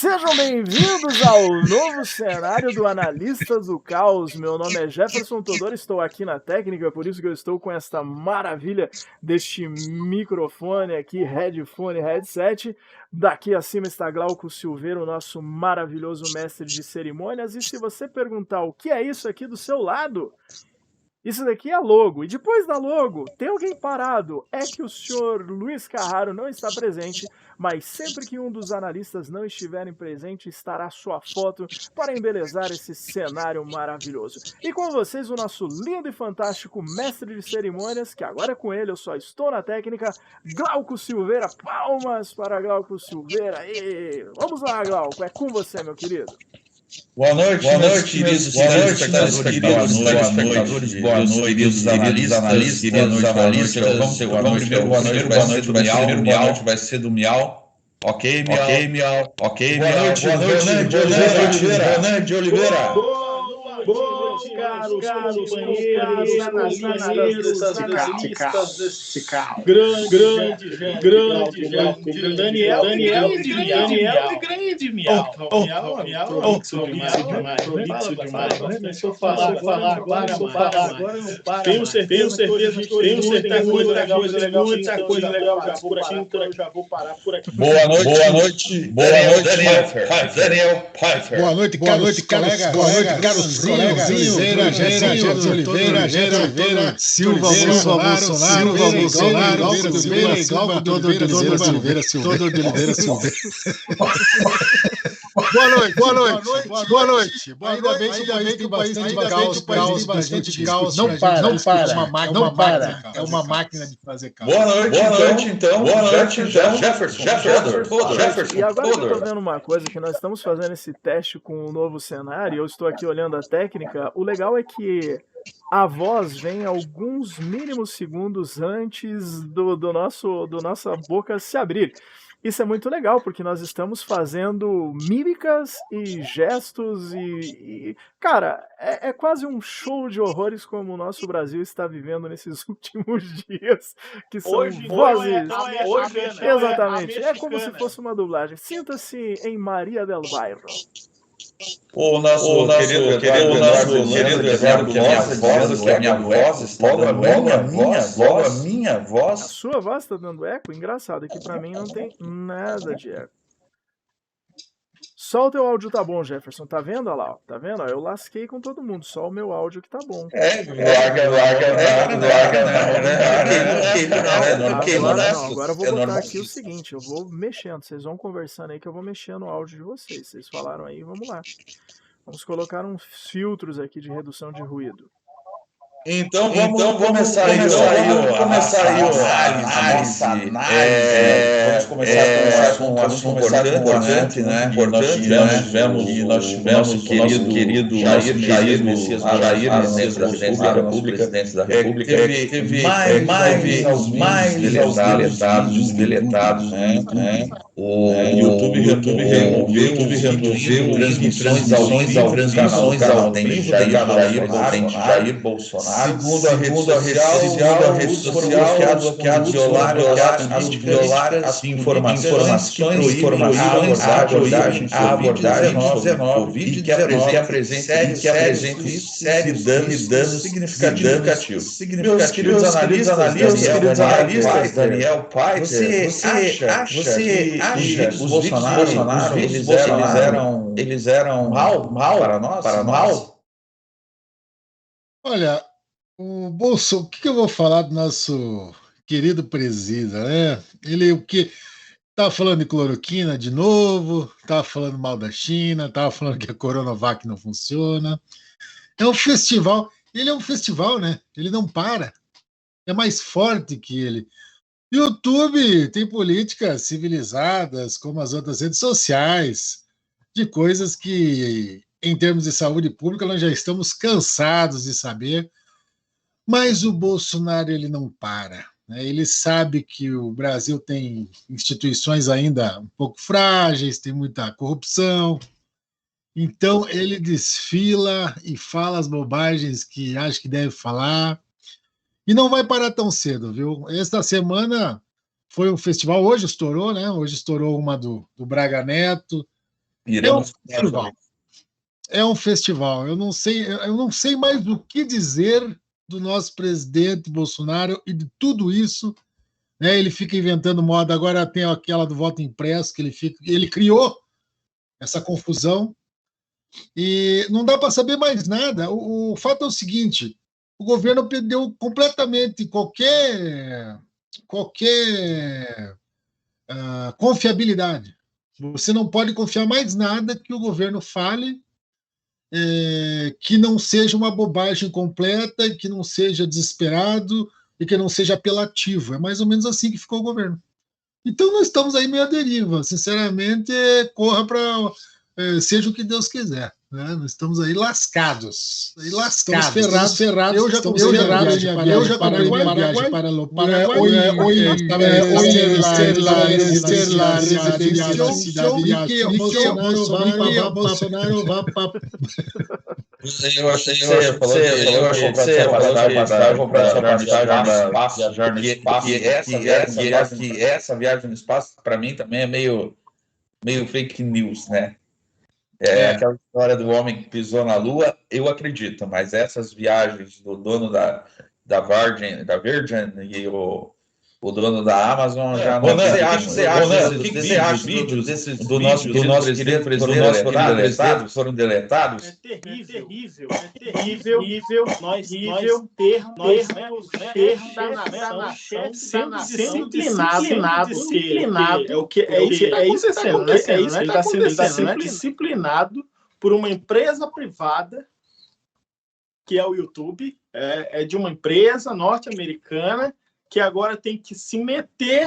Sejam bem-vindos ao novo cenário do Analistas do Caos. Meu nome é Jefferson Todoro, estou aqui na técnica, por isso que eu estou com esta maravilha deste microfone aqui, headphone, headset. Daqui acima está Glauco Silveira, o nosso maravilhoso mestre de cerimônias. E se você perguntar o que é isso aqui do seu lado, isso daqui é a logo. E depois da logo, tem alguém parado. É que o senhor Luiz Carraro não está presente, mas sempre que um dos analistas não estiverem presente, estará sua foto para embelezar esse cenário maravilhoso. E com vocês, o nosso lindo e fantástico mestre de cerimônias, que agora é com ele, eu só estou na técnica, Glauco Silveira. Palmas para Glauco Silveira. E vamos lá, Glauco, é com você, meu querido. Boa noite, queridos espectadores, boa noite, queridos analistas, vamos primeiro, boa noite, vai ser do Miau, ok, Miau, boa noite, de Oliveira. Caros companheiros, analistas desse caos. Grande, Daniel de grande Miau. Deixa eu falar agora não para. Tenho certeza que tem muita coisa legal por aqui, então eu já vou parar por aqui. Boa noite, Daniel Pfeiffer. Boa noite, colegas. Boa noite, Carlos Oliveira, Silva Bolsonaro, todo de Oliveira Silveira. Boa noite. Ainda bem que o país tem bastante caos. Não para. É uma máquina de fazer caos. Boa noite, então. Jefferson. E agora eu tô vendo uma coisa, que nós estamos fazendo esse teste com o novo cenário, eu estou aqui olhando a técnica. O legal é que a voz vem alguns mínimos segundos antes do nossa boca se abrir. Isso é muito legal, porque nós estamos fazendo mímicas e gestos cara, é quase um show de horrores como o nosso Brasil está vivendo nesses últimos dias, que são vozes... Exatamente, é como se fosse uma dublagem. Sinta-se em Maria del Bairro. O nosso querido Eduardo que a minha voz está a minha voz. A sua voz está dando eco? Engraçado, aqui pra mim não tem nada de eco. Só o teu áudio tá bom, Jefferson. Tá vendo? Olha lá, tá vendo? Eu lasquei com todo mundo, só o meu áudio que tá bom. Agora eu vou botar aqui o seguinte, eu vou mexendo, vocês vão conversando aí que eu vou mexendo no áudio de vocês. Vocês falaram aí, vamos lá. Vamos colocar uns filtros aqui de redução de ruído. Então vamos começar aí a análise. Vamos começar com um assunto importante, né? Nós tivemos o querido Jair Messias, presidente da República, teve mais deletados, né? O YouTube removeu transmissões ao vivo de Jair Bolsonaro. Segundo a rede social, bloqueados, violaram as informações que a abordagem Covid-19 que apresenta sérios danos significativos. Meus queridos analistas, Daniel Pfeiffer, você acha que os Bolsonaro eles eram mal para nós? Olha, o que eu vou falar do nosso querido presida, né? Ele o que estava falando de cloroquina de novo, estava falando mal da China, estava falando que a Coronavac não funciona. É um festival, ele é um festival, né? Ele não para. É mais forte que ele. YouTube tem políticas civilizadas, como as outras redes sociais, de coisas que, em termos de saúde pública, nós já estamos cansados de saber. Mas o Bolsonaro ele não para, né? Ele sabe que o Brasil tem instituições ainda um pouco frágeis, tem muita corrupção. Então ele desfila e fala as bobagens que acha que deve falar. E não vai parar tão cedo, viu? Esta semana foi um festival, hoje estourou, né? Hoje estourou uma do Braga Neto. Iremos É um festival. Eu não sei mais o que dizer do nosso presidente Bolsonaro e de tudo isso. Né? Ele fica inventando moda. Agora tem aquela do voto impresso que ele criou essa confusão e não dá para saber mais nada. O fato é o seguinte: o governo perdeu completamente qualquer confiabilidade. Você não pode confiar mais nada que o governo fale, que não seja uma bobagem completa, que não seja desesperado e que não seja apelativo. É mais ou menos assim que ficou o governo. Então nós estamos aí meio à deriva. Sinceramente, corra para seja o que Deus quiser. Né? Nós estamos aí lascados. Estamos ferrados. Eu já comprei minha viagem para o Paraguai. Bolsonaro vá para... Eu achei que você ia comprar sua passagem no espaço, que essa viagem no espaço, para mim, também é meio fake news, né? Aquela história do homem que pisou na Lua, eu acredito, mas essas viagens do dono da Virgin e o dono da Amazon já não... Você acha vídeos do nosso querido presidente foram deletados? É terrível. Nós termos da nação sendo disciplinado. É isso que está acontecendo, né? Ele está sendo disciplinado por uma empresa privada, que é o YouTube, é de uma empresa norte-americana, que agora tem que se meter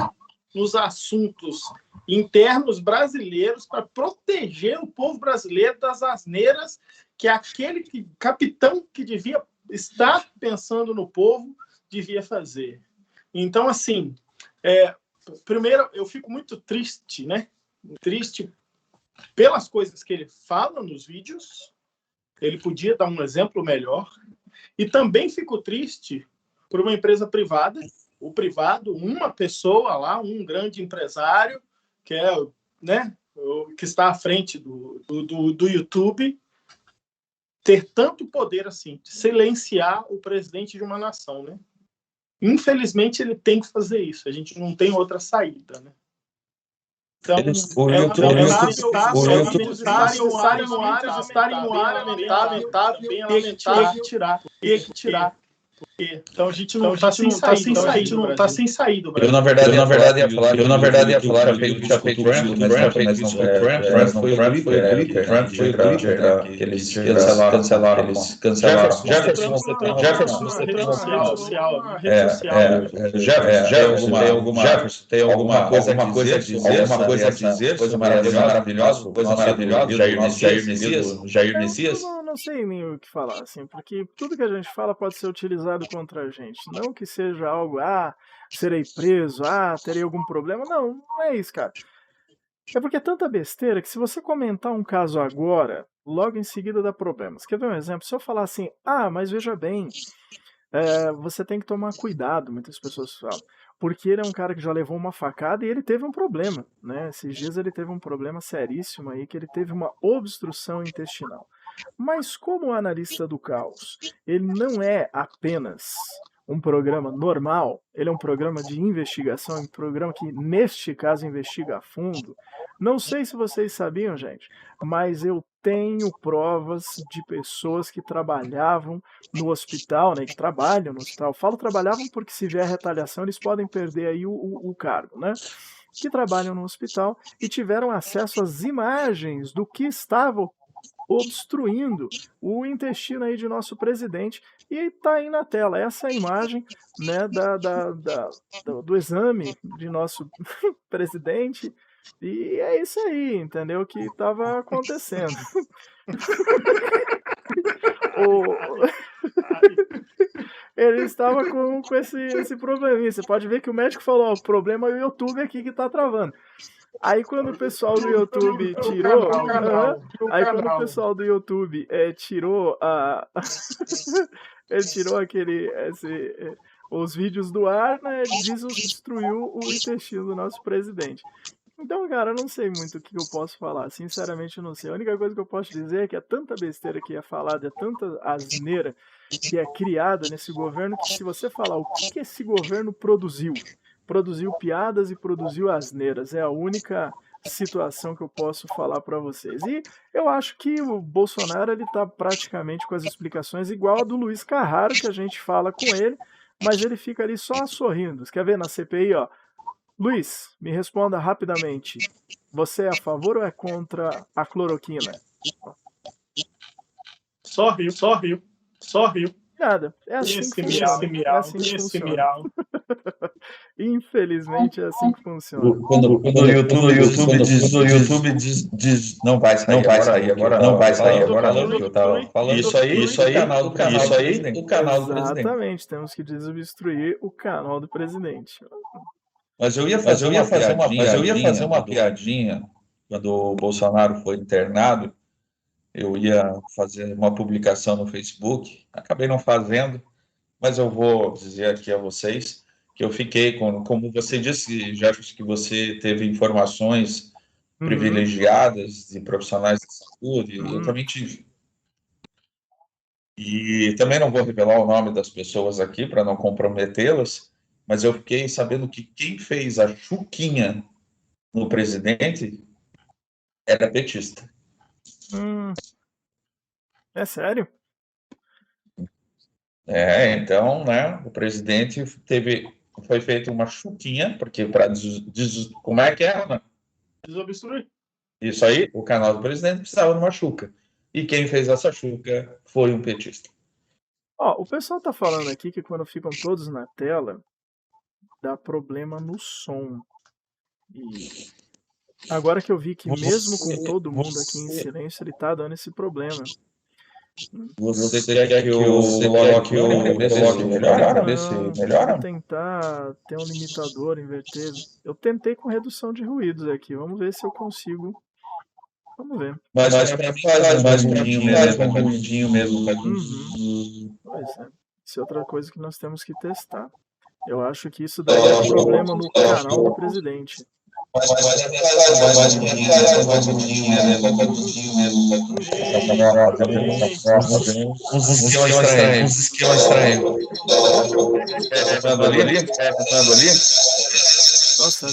nos assuntos internos brasileiros para proteger o povo brasileiro das asneiras que aquele capitão que devia estar pensando no povo devia fazer. Então, assim, primeiro, eu fico muito triste, né? Triste pelas coisas que ele fala nos vídeos. Ele podia dar um exemplo melhor. E também fico triste por uma empresa privada, o privado, uma pessoa lá, um grande empresário, que que está à frente do YouTube, ter tanto poder assim, de silenciar o presidente de uma nação, né? Infelizmente, ele tem que fazer isso. A gente não tem outra saída, né? Então, estarem no ar, lamentável, ter que tirar. Então a gente não está sem saída. Eu na verdade ia falar a feito Trump, mas não foi Trump, foi o Twitter que eles cancelaram. Jefferson, tem alguma coisa a dizer coisa maravilhosa, Jair Messias? Não sei nem o que falar, assim, porque tudo que a gente fala pode ser utilizado contra a gente. Não que seja algo, serei preso, terei algum problema. Não é isso, cara. É porque é tanta besteira que se você comentar um caso agora, logo em seguida dá problemas. Quer ver um exemplo? Se eu falar assim, mas veja bem, você tem que tomar cuidado, muitas pessoas falam. Porque ele é um cara que já levou uma facada e ele teve um problema, né? Esses dias ele teve um problema seríssimo aí, que ele teve uma obstrução intestinal. Mas como analista do caos, ele não é apenas um programa normal, ele é um programa de investigação, um programa que, neste caso, investiga a fundo. Não sei se vocês sabiam, gente, mas eu tenho provas de pessoas que trabalhavam no hospital, né, que trabalham no hospital. Falo trabalhavam porque se vier retaliação eles podem perder aí o cargo, né? Que trabalham no hospital e tiveram acesso às imagens do que estava obstruindo o intestino aí de nosso presidente, e está aí na tela essa imagem, né, do exame de nosso presidente, e é isso aí, entendeu, que estava acontecendo. Ele estava com esse probleminha. Você pode ver que o médico falou, o problema é o YouTube aqui que está travando. Aí quando o pessoal do YouTube tirou, ele tirou os vídeos do ar, né? Ele desobstruiu o intestino do nosso presidente. Então, cara, eu não sei muito o que eu posso falar. Sinceramente, eu não sei. A única coisa que eu posso dizer é que é tanta besteira que é falada, é tanta asneira que é criada nesse governo que se você falar o que esse governo produziu, produziu piadas e produziu asneiras. É a única situação que eu posso falar para vocês. E eu acho que o Bolsonaro ele tá praticamente com as explicações igual a do Luiz Carraro, que a gente fala com ele, mas ele fica ali só sorrindo. Você quer ver na CPI, ó? Luiz, me responda rapidamente. Você é a favor ou é contra a cloroquina? Só riu. Nada. É assim que funciona. É assim que funciona. Infelizmente é assim que funciona. Quando o YouTube diz não vai sair agora, não, que eu tava falando. Isso aí, o canal do presidente. Exatamente, temos que desobstruir o canal do presidente. Mas eu ia fazer uma piadinha quando o Bolsonaro foi internado. Eu ia fazer uma publicação no Facebook, acabei não fazendo, mas eu vou dizer aqui a vocês que eu fiquei como você disse, Jefferson, que você teve informações privilegiadas de profissionais de saúde, eu também tive. E também não vou revelar o nome das pessoas aqui para não comprometê-las, mas eu fiquei sabendo que quem fez a chuquinha no presidente era petista. É sério? Então, né, o presidente foi feita uma chuquinha, porque como é que é, né? Desobstruir. Isso aí, o canal do presidente precisava de uma chuca. E quem fez essa chuca foi um petista. Ó, o pessoal tá falando aqui que quando ficam todos na tela, dá problema no som. E agora que eu vi que mesmo com todo mundo aqui em silêncio, ele tá dando esse problema. Você quer que eu coloque melhora? Vou tentar ter um limitador, inverter. Eu tentei com redução de ruídos aqui. Vamos ver se eu consigo. Vamos ver. Mas faz mais um ruidinho mesmo. Pois é. Isso é outra coisa que nós temos que testar. Eu acho que isso daí é um problema no canal do presidente. Uns esquemas estranhos. Fernando ali? Nossa,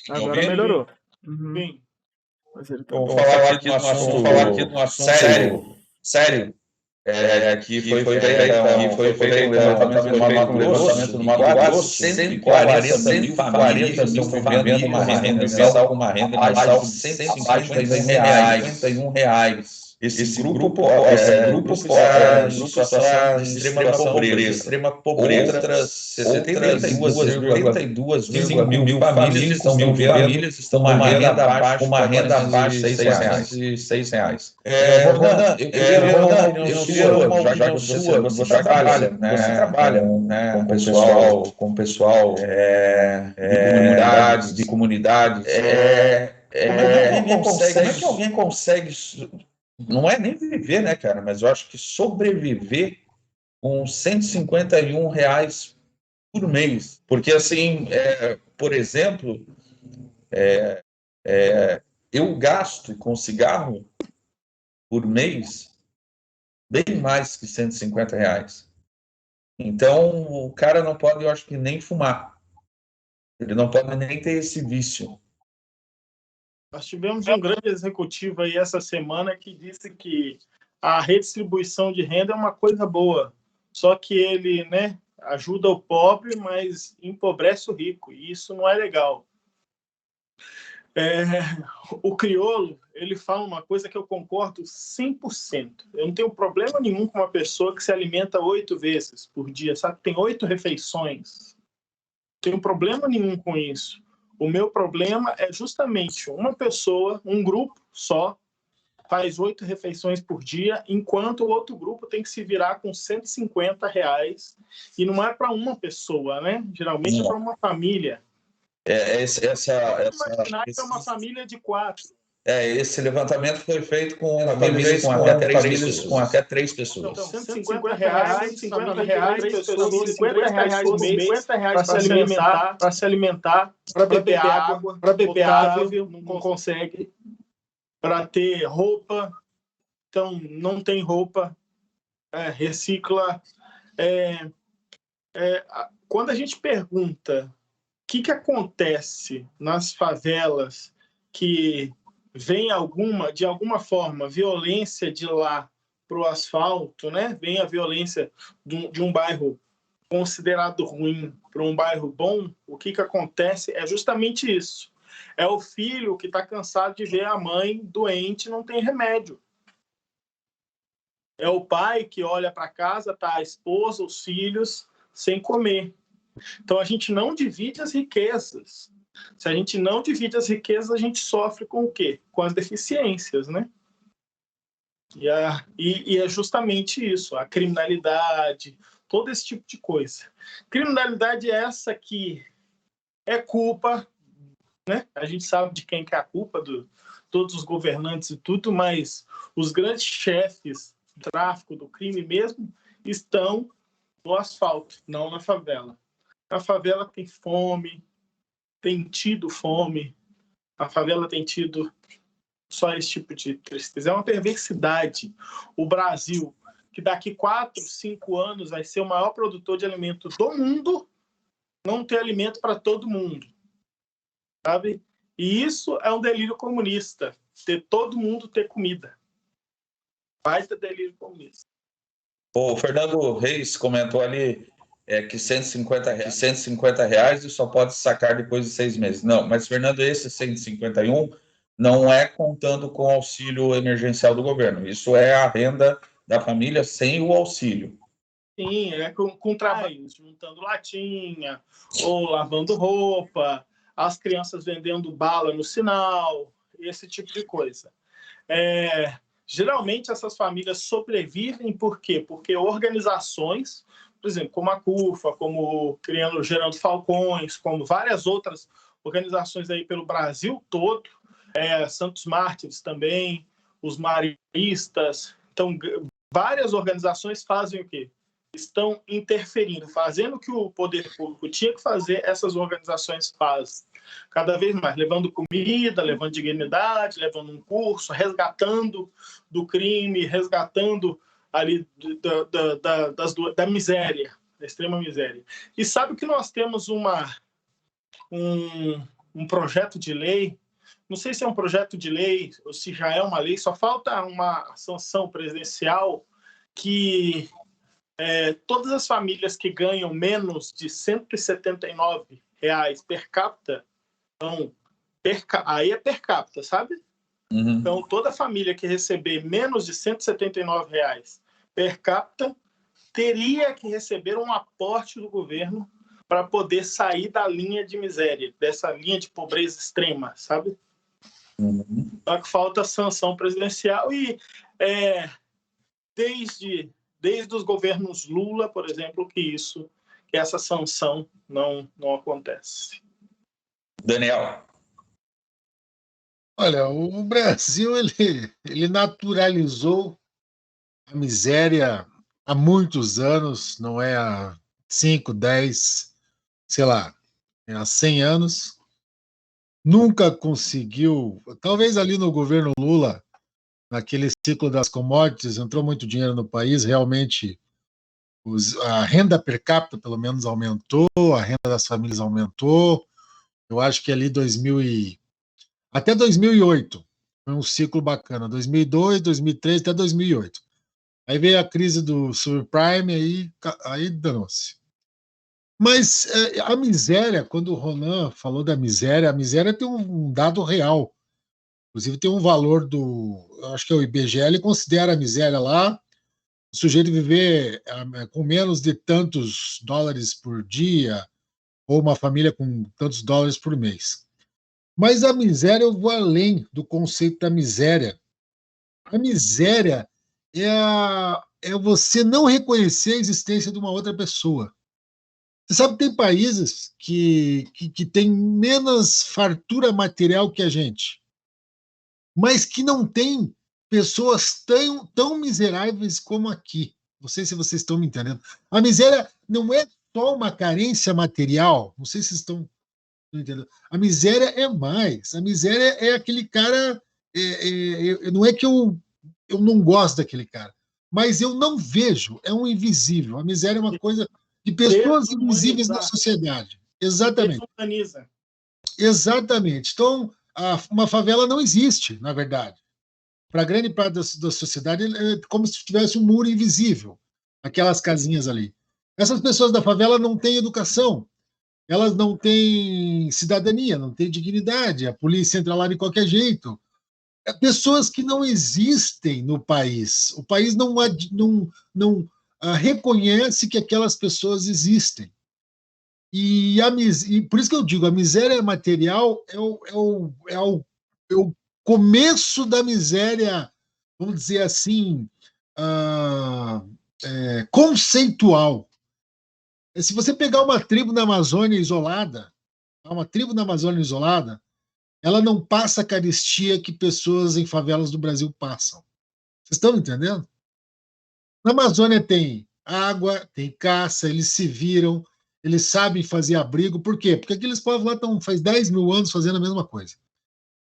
agora melhorou. Mas ele tá... Vamos falar aqui de um assunto sério. Que foi feito um levantamento no Mato Grosso, 140 mil famílias estão vivendo uma renda mensal de R$151. Esse grupo está em situação de extrema pobreza. Outras 72,5 mil famílias estão vivendo uma renda abaixo de R$6. Já que você trabalha com o pessoal de comunidades, como é que alguém consegue, não é nem viver, né, cara, mas eu acho que sobreviver com R$151 por mês, porque assim, por exemplo, eu gasto com cigarro por mês bem mais que R$150. Então, o cara não pode, eu acho que, nem fumar. Ele não pode nem ter esse vício. Nós tivemos um grande executivo aí essa semana que disse que a redistribuição de renda é uma coisa boa, só que ele, né, ajuda o pobre, mas empobrece o rico, e isso não é legal. O crioulo, ele fala uma coisa que eu concordo 100%. Eu não tenho problema nenhum com uma pessoa que se alimenta 8 vezes por dia, sabe? Tem 8 refeições. Não tenho problema nenhum com isso. O meu problema é justamente uma pessoa, um grupo só, faz 8 refeições por dia, enquanto o outro grupo tem que se virar com R$150. E não é para uma pessoa, né? Geralmente é para uma família. É uma família de 4. Esse levantamento foi feito com famílias com até 3 pessoas. Então, R$150, R$50 por mês, R$50 para se alimentar, para beber água potável, não consegue, para ter roupa, então não tem roupa, recicla. Quando a gente pergunta o que acontece nas favelas que vem de alguma forma, violência de lá para o asfalto, né? Vem a violência de um bairro considerado ruim para um bairro bom, o que acontece é justamente isso. É o filho que está cansado de ver a mãe doente e não tem remédio. É o pai que olha para casa, tá a esposa, os filhos, sem comer. Então, a gente não divide as riquezas. Se a gente não divide as riquezas, a gente sofre com o quê? Com as deficiências, né? E é justamente isso, a criminalidade, todo esse tipo de coisa. Criminalidade é essa que é culpa, né? A gente sabe de quem que é a culpa, todos os governantes e tudo, mas os grandes chefes do tráfico, do crime mesmo, estão no asfalto, não na favela. A favela tem fome, tem tido fome, a favela tem tido só esse tipo de tristeza. É uma perversidade. O Brasil, que daqui 4, 5 anos vai ser o maior produtor de alimento do mundo, não ter alimento para todo mundo, sabe? E isso é um delírio comunista, todo mundo ter comida. Vai ter delírio comunista. O Fernando Reis comentou ali que R$150 e só pode sacar depois de 6 meses. Não, mas, Fernando, esse 151 não é contando com o auxílio emergencial do governo. Isso é a renda da família sem o auxílio. Sim, com trabalhos, juntando latinha, ou lavando roupa, as crianças vendendo bala no sinal, esse tipo de coisa. Geralmente, essas famílias sobrevivem por quê? Porque organizações, por exemplo, como a CUFA, como Gerando Falcões, como várias outras organizações aí pelo Brasil todo, Santos Mártires também, os maristas. Então, várias organizações fazem o quê? Estão interferindo, fazendo o que o poder público tinha que fazer, essas organizações fazem. Cada vez mais, levando comida, levando dignidade, levando um curso, resgatando do crime, resgatando ali da miséria, da extrema miséria. E sabe que nós temos um projeto de lei, não sei se é um projeto de lei ou se já é uma lei, só falta uma sanção presidencial que todas as famílias que ganham menos de R$179 per capita, então, aí é per capita, sabe? Uhum. Então, toda família que receber menos de R$179 per capita teria que receber um aporte do governo para poder sair da linha de miséria, dessa linha de pobreza extrema, sabe? Uhum. Só que falta sanção presidencial e desde os governos Lula, por exemplo, que essa sanção não acontece. Daniel. Olha, o Brasil ele naturalizou a miséria há muitos anos, não é há 5, 10, sei lá, há 100 anos. Nunca conseguiu, talvez ali no governo Lula, naquele ciclo das commodities, entrou muito dinheiro no país, realmente a renda per capita, pelo menos, aumentou, a renda das famílias aumentou. Eu acho que ali até 2008 foi um ciclo bacana, 2002, 2003 até 2008. Aí veio a crise do subprime, aí danou-se. Mas a miséria, quando o Ronan falou da miséria, a miséria tem um dado real. Inclusive tem um valor acho que é o IBGE, ele considera a miséria lá, o sujeito viver com menos de tantos dólares por dia, ou uma família com tantos dólares por mês. Mas a miséria, eu vou além do conceito da miséria. A miséria é você não reconhecer a existência de uma outra pessoa. Você sabe que tem países que, têm menos fartura material que a gente. mas que não tem pessoas tão miseráveis como aqui. Não sei se vocês estão me entendendo. A miséria não é só uma carência material, não sei se vocês estão entendendo. A miséria é mais. A miséria é aquele cara. Não é que eu não gosto daquele cara, mas eu não vejo, é um invisível. A miséria é uma coisa de pessoas invisíveis na sociedade. Exatamente. Desumaniza. Exatamente. Então, uma favela não existe, na verdade. Para grande parte da sociedade, é como se tivesse um muro invisível, aquelas casinhas ali. Essas pessoas da favela não têm educação, elas não têm cidadania, não têm dignidade, a polícia entra lá de qualquer jeito. Pessoas que não existem no país. O país não reconhece que aquelas pessoas existem. E por isso que eu digo, a miséria material é o começo da miséria, vamos dizer assim, conceitual. Se você pegar uma tribo na Amazônia isolada, ela não passa a carestia que pessoas em favelas do Brasil passam. Vocês estão entendendo? Na Amazônia tem água, tem caça, eles se viram, eles sabem fazer abrigo. Por quê? Porque aqueles povos lá estão faz 10 mil anos fazendo a mesma coisa.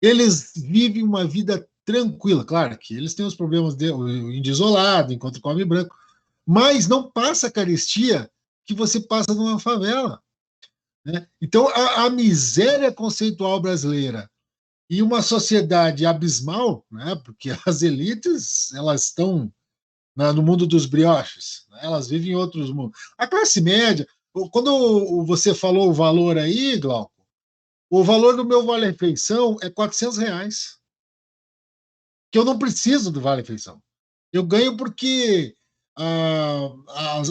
Eles vivem uma vida tranquila. Claro que eles têm os problemas de índio isolado, enquanto come branco, mas não passa a carestia que você passa numa favela. Né? Então, a miséria conceitual brasileira e uma sociedade abismal, né? Porque as elites elas estão no mundo dos brioches, né? Elas vivem em outros mundos. A classe média, quando você falou o valor aí, Glauco, o valor do meu vale-refeição é R$400, que eu não preciso do vale-refeição. Eu ganho porque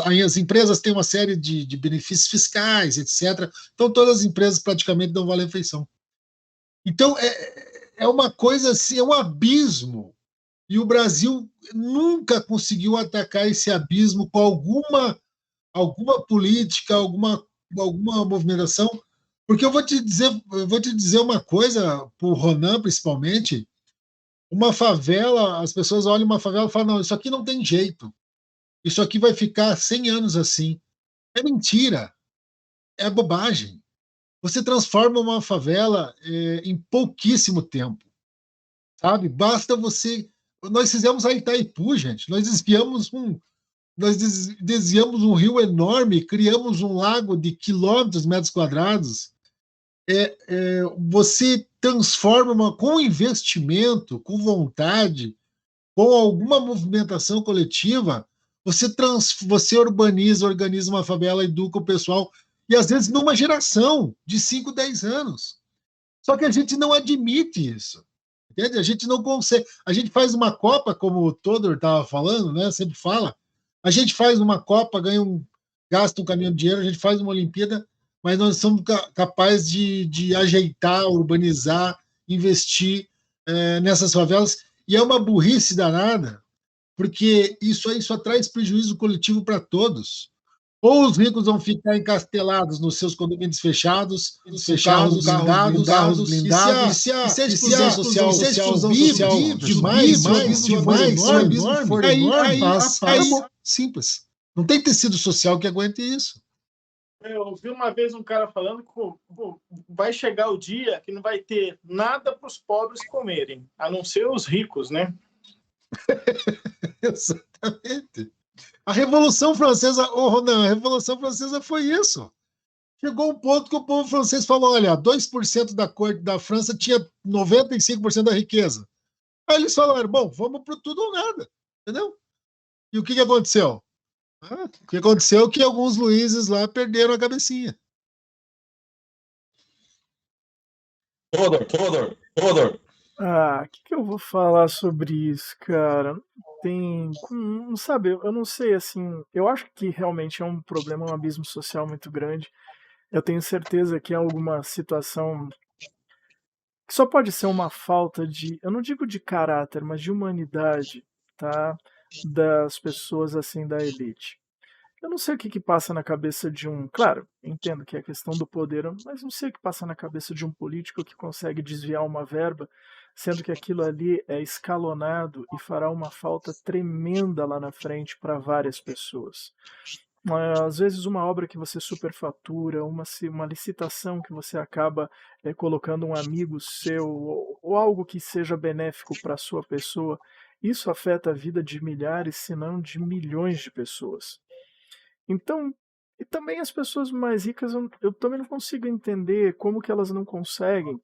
as empresas têm uma série de benefícios fiscais, etc. Então, todas as empresas praticamente dão vale-refeição. Então, é uma coisa assim, é um abismo. E o Brasil nunca conseguiu atacar esse abismo com alguma política, alguma movimentação. Porque eu vou te dizer uma coisa, para o Ronan, principalmente, uma favela, as pessoas olham uma favela e falam, não, isso aqui não tem jeito. Isso aqui vai ficar 100 anos assim. É mentira. É bobagem. Você transforma uma favela em pouquíssimo tempo. Sabe? Basta você... Nós fizemos a Itaipu, gente. Nós desviamos um rio enorme, criamos um lago de quilômetros, metros quadrados. Você transforma com investimento, com vontade, com alguma movimentação coletiva, você organiza uma favela, educa o pessoal, e às vezes numa geração de 5, 10 anos. Só que a gente não admite isso. Entende? A gente não consegue. A gente faz uma Copa, como o Todor estava falando, né? Sempre fala. A gente faz uma Copa, gasta um caminhão de dinheiro, a gente faz uma Olimpíada, mas nós somos capazes de ajeitar, urbanizar, investir nessas favelas. E é uma burrice danada, porque isso aí só traz prejuízo coletivo para todos. Ou os ricos vão ficar encastelados nos seus condomínios fechados, carros blindados, e se a exclusão social vive demais, aí simples. Não tem tecido social que aguente isso. Eu ouvi uma vez um cara falando que vai chegar o dia que não vai ter nada para os pobres comerem, a não ser os ricos, né? Exatamente. A Revolução Francesa, Ronan, a Revolução Francesa foi isso. Chegou um ponto que o povo francês falou, olha, 2% da corte da França tinha 95% da riqueza. Aí eles falaram, bom, vamos para tudo ou nada, entendeu? E o que aconteceu? O que aconteceu é que alguns Luizes lá perderam a cabecinha. Todor. O que eu vou falar sobre isso, cara? Não sabe, eu não sei, assim, eu acho que realmente é um problema, um abismo social muito grande. Eu tenho certeza que é alguma situação que só pode ser uma falta de, eu não digo de caráter, mas de humanidade, tá? Das pessoas, assim, da elite. Eu não sei o que passa na cabeça de um... Claro, entendo que é a questão do poder, mas não sei o que passa na cabeça de um político que consegue desviar uma verba sendo que aquilo ali é escalonado e fará uma falta tremenda lá na frente para várias pessoas. Às vezes uma obra que você superfatura, uma licitação que você acaba colocando um amigo seu, ou algo que seja benéfico para a sua pessoa, isso afeta a vida de milhares, se não de milhões de pessoas. Então, e também as pessoas mais ricas, eu também não consigo entender como que elas não conseguem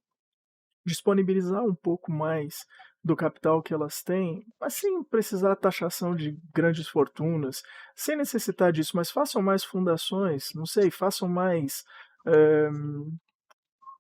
disponibilizar um pouco mais do capital que elas têm, mas sem precisar taxação de grandes fortunas, sem necessitar disso, mas façam mais fundações, não sei, façam mais eh,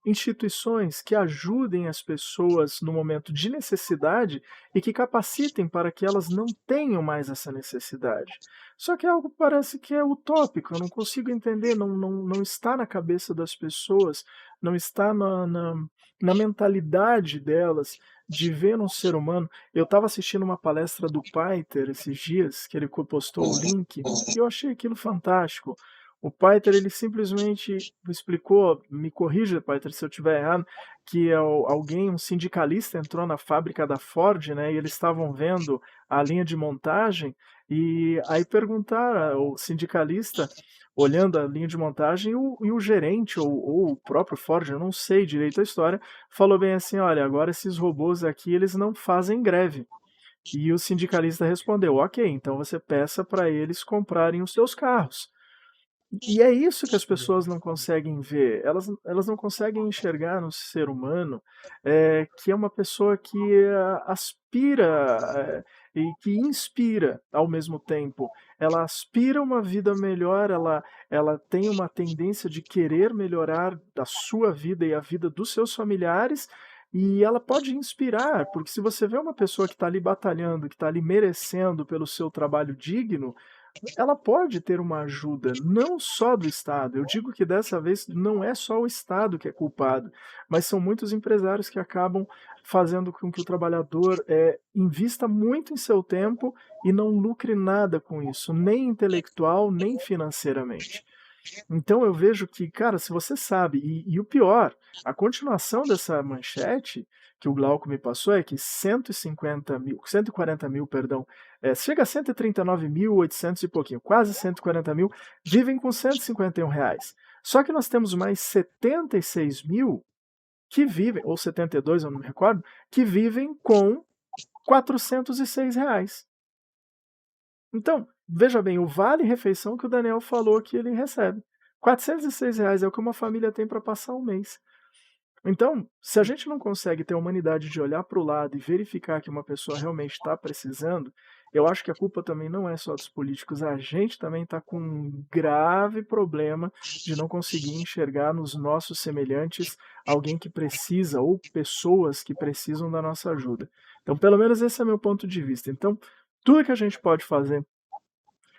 instituições que ajudem as pessoas no momento de necessidade e que capacitem para que elas não tenham mais essa necessidade. Só que é algo que parece que é utópico, eu não consigo entender, não está na cabeça das pessoas, não está na mentalidade delas de ver um ser humano. Eu estava assistindo uma palestra do Paiter esses dias, que ele postou o link, e eu achei aquilo fantástico. O Paiter, ele simplesmente explicou, me corrija, Paiter, se eu estiver errado, que um sindicalista entrou na fábrica da Ford, né, e eles estavam vendo a linha de montagem, e aí perguntaram, o sindicalista, olhando a linha de montagem, e o gerente, ou o próprio Ford, eu não sei direito a história, falou bem assim, olha, agora esses robôs aqui, eles não fazem greve. E o sindicalista respondeu, ok, então você peça para eles comprarem os seus carros. E é isso que as pessoas não conseguem ver. Elas não conseguem enxergar no ser humano que é uma pessoa que aspira e que inspira ao mesmo tempo. Ela aspira uma vida melhor, ela tem uma tendência de querer melhorar a sua vida e a vida dos seus familiares. E ela pode inspirar, porque se você vê uma pessoa que está ali batalhando, que está ali merecendo pelo seu trabalho digno, ela pode ter uma ajuda, não só do Estado. Eu digo que dessa vez não é só o Estado que é culpado, mas são muitos empresários que acabam fazendo com que o trabalhador invista muito em seu tempo e não lucre nada com isso, nem intelectual, nem financeiramente. Então eu vejo que, cara, se você sabe, e o pior, a continuação dessa manchete que o Glauco me passou é que 140 mil, perdão, chega a 139.800 e pouquinho, quase 140 mil, vivem com R$ 151. Só que nós temos mais 76 mil que vivem, ou 72, eu não me recordo, que vivem com R$ 406. Então, veja bem, o vale-refeição que o Daniel falou que ele recebe. R$ 406 é o que uma família tem para passar um mês. Então, se a gente não consegue ter a humanidade de olhar para o lado e verificar que uma pessoa realmente está precisando, eu acho que a culpa também não é só dos políticos, a gente também está com um grave problema de não conseguir enxergar nos nossos semelhantes alguém que precisa ou pessoas que precisam da nossa ajuda. Então, pelo menos esse é meu ponto de vista. Então, tudo que a gente pode fazer,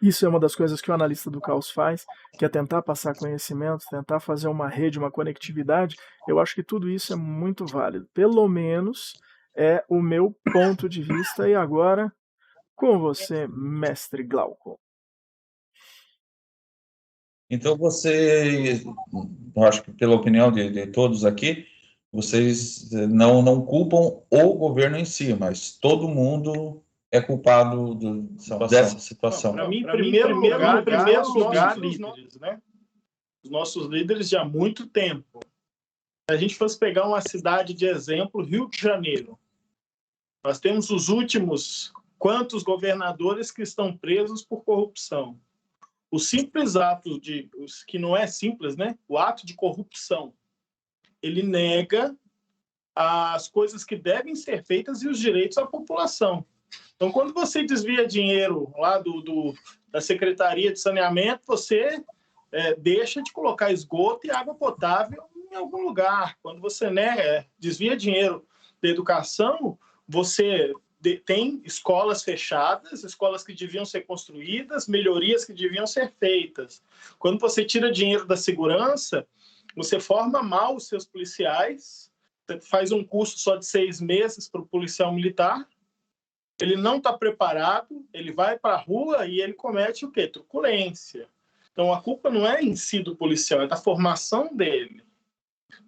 isso é uma das coisas que o analista do caos faz, que é tentar passar conhecimento, tentar fazer uma rede, uma conectividade. Eu acho que tudo isso é muito válido. Pelo menos é o meu ponto de vista. E agora, com você, mestre Glauco. Então eu acho que pela opinião de todos aqui, vocês não culpam o governo em si, mas todo mundo é culpado dessa situação. Para mim, em primeiro lugar, os nossos líderes, né? Os nossos líderes de há muito tempo. Se a gente fosse pegar uma cidade de exemplo, Rio de Janeiro, nós temos os últimos quantos governadores que estão presos por corrupção. O simples ato que não é simples, né? O ato de corrupção, ele nega as coisas que devem ser feitas e os direitos à população. Então, quando você desvia dinheiro lá da Secretaria de Saneamento, você deixa de colocar esgoto e água potável em algum lugar. Quando você desvia dinheiro da educação, você tem escolas fechadas, escolas que deviam ser construídas, melhorias que deviam ser feitas. Quando você tira dinheiro da segurança, você forma mal os seus policiais, você faz um curso só de 6 meses para o policial militar, ele não está preparado, ele vai para a rua e ele comete o quê? Truculência. Então, a culpa não é em si do policial, é da formação dele.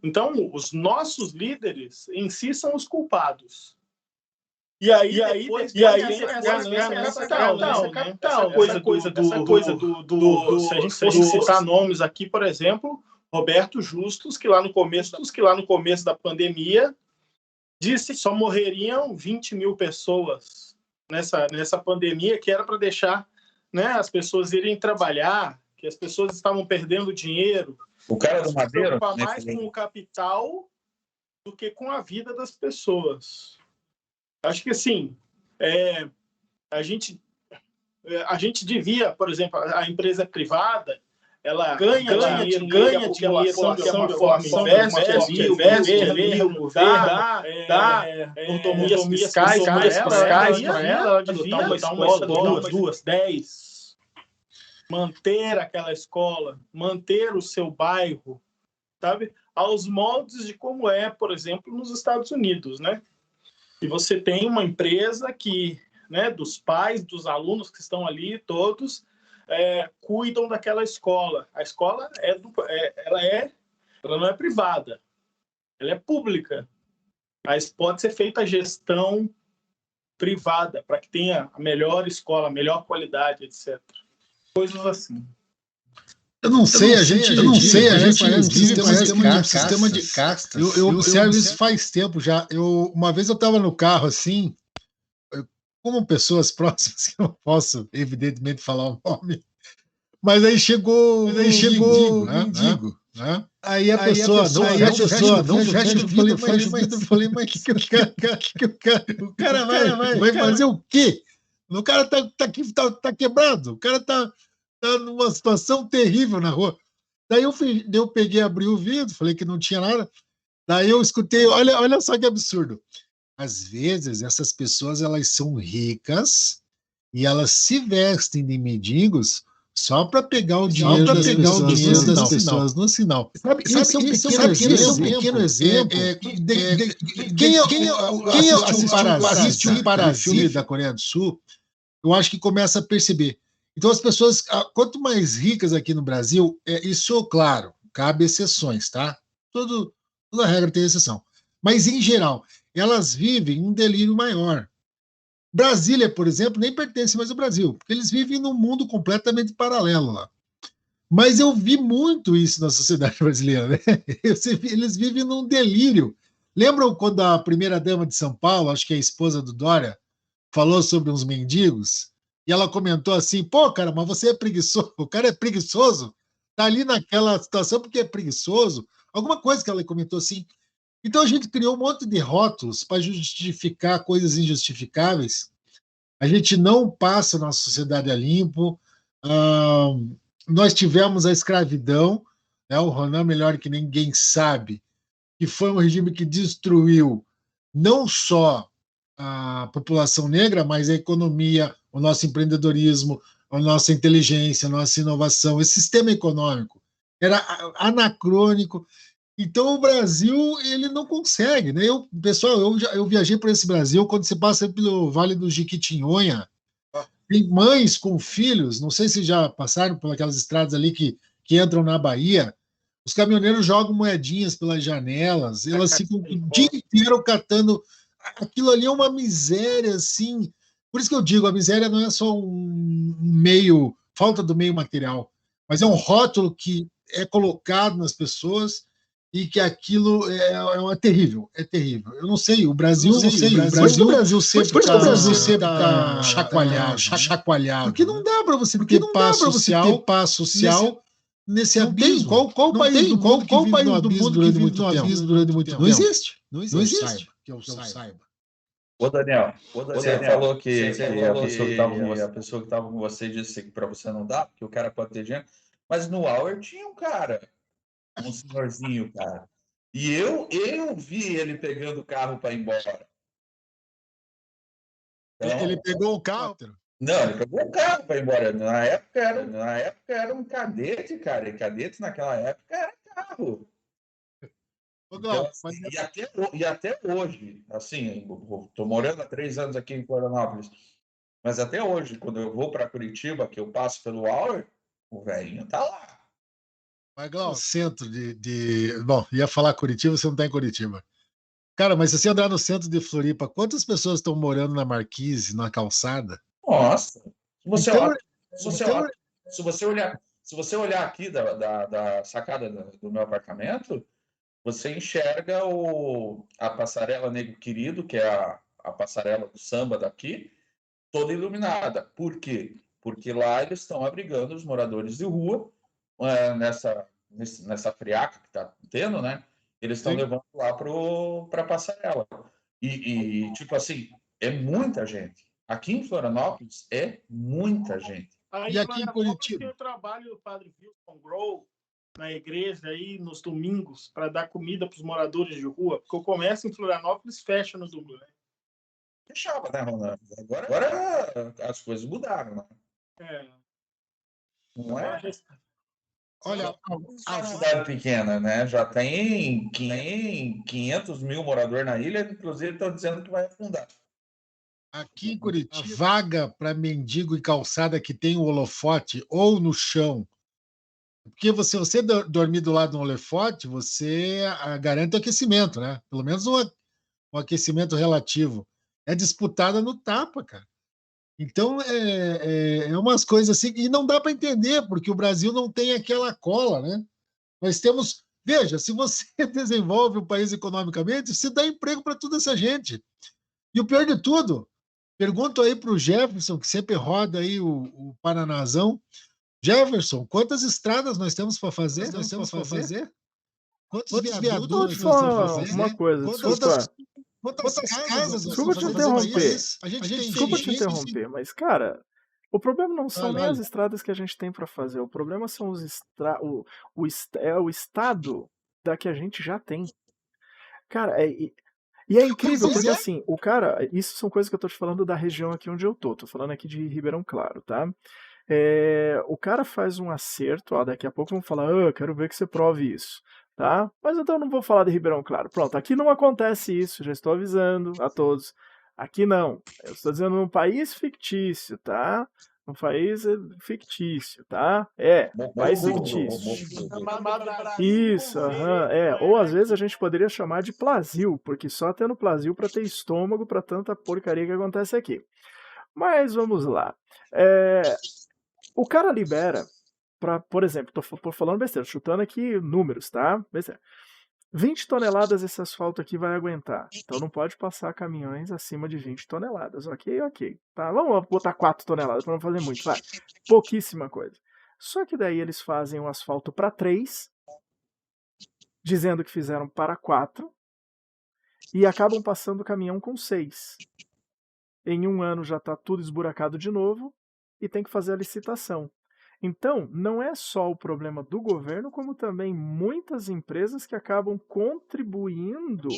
Então, os nossos líderes em si são os culpados. E aí vem essa coisa do se a gente fosse citar nomes aqui, por exemplo, Roberto Justus, que lá no começo da pandemia disse que só morreriam 20 mil pessoas nessa pandemia, que era para deixar, né, as pessoas irem trabalhar, que as pessoas estavam perdendo dinheiro. O cara do Madeira se preocupar mais com o capital do que com a vida das pessoas. Acho que assim, a gente devia, por exemplo, a empresa privada, ela ganha dinheiro de uma forma, investe, o governo dá autonomias fiscais para ela devia adotar uma escola, 2, 10, manter aquela escola, manter o seu bairro, sabe? Aos moldes de como é, por exemplo, nos Estados Unidos, né? E você tem uma empresa que, né, dos pais, dos alunos que estão ali, todos cuidam daquela escola. A escola ela não é privada, ela é pública. Mas pode ser feita a gestão privada para que tenha a melhor escola, a melhor qualidade, etc. Coisas assim. Eu não sei, a gente vive um sistema de castas. Eu observo isso faz tempo já. Uma vez eu estava no carro assim, como pessoas próximas, que eu não posso, evidentemente, falar o nome, mas aí chegou um mendigo, né? Aí a pessoa não fecha o vidro. Eu falei, mas que o cara vai fazer o quê? O cara tá quebrado, o cara tá numa situação terrível na rua. Daí eu peguei, abri o vidro, falei que não tinha nada. Daí eu escutei, olha só que absurdo. Às vezes, essas pessoas, elas são ricas e elas se vestem de mendigos só para pegar o dinheiro das pessoas no sinal. Sabe, esse é um pequeno exemplo. Quem assistiu o Parasita da Coreia do Sul, eu acho que começa a perceber. Então, as pessoas, quanto mais ricas aqui no Brasil, isso, claro, cabe exceções, tá? Toda regra tem exceção. Mas, em geral, elas vivem um delírio maior. Brasília, por exemplo, nem pertence mais ao Brasil, porque eles vivem num mundo completamente paralelo lá. Mas eu vi muito isso na sociedade brasileira, né? Eles vivem num delírio. Lembram quando a primeira-dama de São Paulo, acho que é a esposa do Dória, falou sobre uns mendigos? E ela comentou assim, pô, cara, mas você é preguiçoso, o cara é preguiçoso, tá ali naquela situação porque é preguiçoso, alguma coisa que ela comentou assim. Então a gente criou um monte de rótulos para justificar coisas injustificáveis, a gente não passa na sociedade a limpo, nós tivemos a escravidão, né, o Ronan melhor que ninguém sabe, que foi um regime que destruiu não só a população negra, mas a economia, o nosso empreendedorismo, a nossa inteligência, a nossa inovação, esse sistema econômico era anacrônico. Então o Brasil ele não consegue, né? Pessoal, eu viajei por esse Brasil quando você passa pelo Vale do Jequitinhonha, tem mães com filhos, não sei se já passaram por aquelas estradas ali que entram na Bahia. Os caminhoneiros jogam moedinhas pelas janelas, elas ficam o dia inteiro catando. Aquilo ali é uma miséria, assim. Por isso que eu digo, a miséria não é só um meio, falta do meio material, mas é um rótulo que é colocado nas pessoas e que aquilo é terrível, é terrível. Eu não sei, o Brasil sempre está chacoalhado. Porque não dá para você ter paz social nesse abismo. Qual país do mundo que vive no abismo durante muito tempo? Não existe. Que eu saiba. Ô, Daniel, você falou que a pessoa que estava com você disse que para você não dá, porque o cara pode ter dinheiro. Mas no Auer tinha um cara, um senhorzinho, cara. E eu vi ele pegando o carro para ir embora. Então, ele pegou o carro? Não, ele pegou o carro para ir embora. Na época era um cadete, cara. E cadete naquela época era carro. Então, assim, e até hoje, assim, estou morando há 3 anos aqui em Florianópolis, mas até hoje, quando eu vou para Curitiba, que eu passo pelo Auer, o velhinho tá lá. Maglão, centro Bom, ia falar Curitiba, você não está em Curitiba. Cara, mas se você andar no centro de Floripa, quantas pessoas estão morando na Marquise, na calçada? Nossa, se você olhar aqui da sacada do meu apartamento, você enxerga a passarela Negro Querido, que é a passarela do samba daqui, toda iluminada. Por quê? Porque lá eles estão abrigando os moradores de rua, nessa friaca que está tendo, né? Eles estão levando lá para a passarela. E, tipo assim, é muita gente. Aqui em Florianópolis é muita gente. Aí, e aqui em Curitiba? Tem o trabalho do Padre Wilson Grow na igreja aí nos domingos para dar comida para os moradores de rua, porque o comércio em Florianópolis fecha no domingo, né? Fechava, né, Ronaldo? Agora as coisas mudaram, né? Não é? Olha, a cidade pequena, né? Já tem 500 mil moradores na ilha, inclusive estão dizendo que vai afundar. Aqui em Curitiba, a vaga para mendigo e calçada que tem o holofote ou no chão. Porque se você dormir do lado de um holofote, você garante aquecimento, né? Pelo menos um aquecimento relativo. É disputada no tapa, cara. Então, é umas coisas assim, e não dá para entender, porque o Brasil não tem aquela cola, né? Nós temos. Veja, se você desenvolve o país economicamente, você dá emprego para toda essa gente. E o pior de tudo, pergunto aí para o Jefferson, que sempre roda aí o Paranazão. Jefferson, quantas estradas nós temos para fazer? Quantos viadutos nós temos para fazer? Uma coisa, Quantas casas? Desculpa te interromper. Desculpa te interromper, mas, cara, o problema não são nem as estradas que a gente tem para fazer. O problema são o estado da que a gente já tem. Cara, e é incrível, porque assim, o cara. Isso são coisas que eu tô te falando da região aqui onde eu tô falando aqui de Ribeirão Claro, tá? O cara faz um acerto, ó, daqui a pouco vão falar, quero ver que você prove isso, tá? Mas então eu não vou falar de Ribeirão Claro. Pronto, aqui não acontece isso, já estou avisando a todos. Aqui não. Eu estou dizendo um país fictício, tá? Um país fictício, tá? País fictício. Isso, Ou às vezes a gente poderia chamar de Plasil, porque só tendo Plasil para ter estômago para tanta porcaria que acontece aqui. Mas vamos lá. O cara libera, por exemplo, tô falando besteira, chutando aqui números, tá? Besteira. 20 toneladas esse asfalto aqui vai aguentar. Então não pode passar caminhões acima de 20 toneladas. Ok. Tá, vamos botar 4 toneladas para não fazer muito, vai. Pouquíssima coisa. Só que daí eles fazem o asfalto para 3, dizendo que fizeram para 4, e acabam passando o caminhão com 6. Em um ano já está tudo esburacado de novo e tem que fazer a licitação. Então, não é só o problema do governo, como também muitas empresas que acabam contribuindo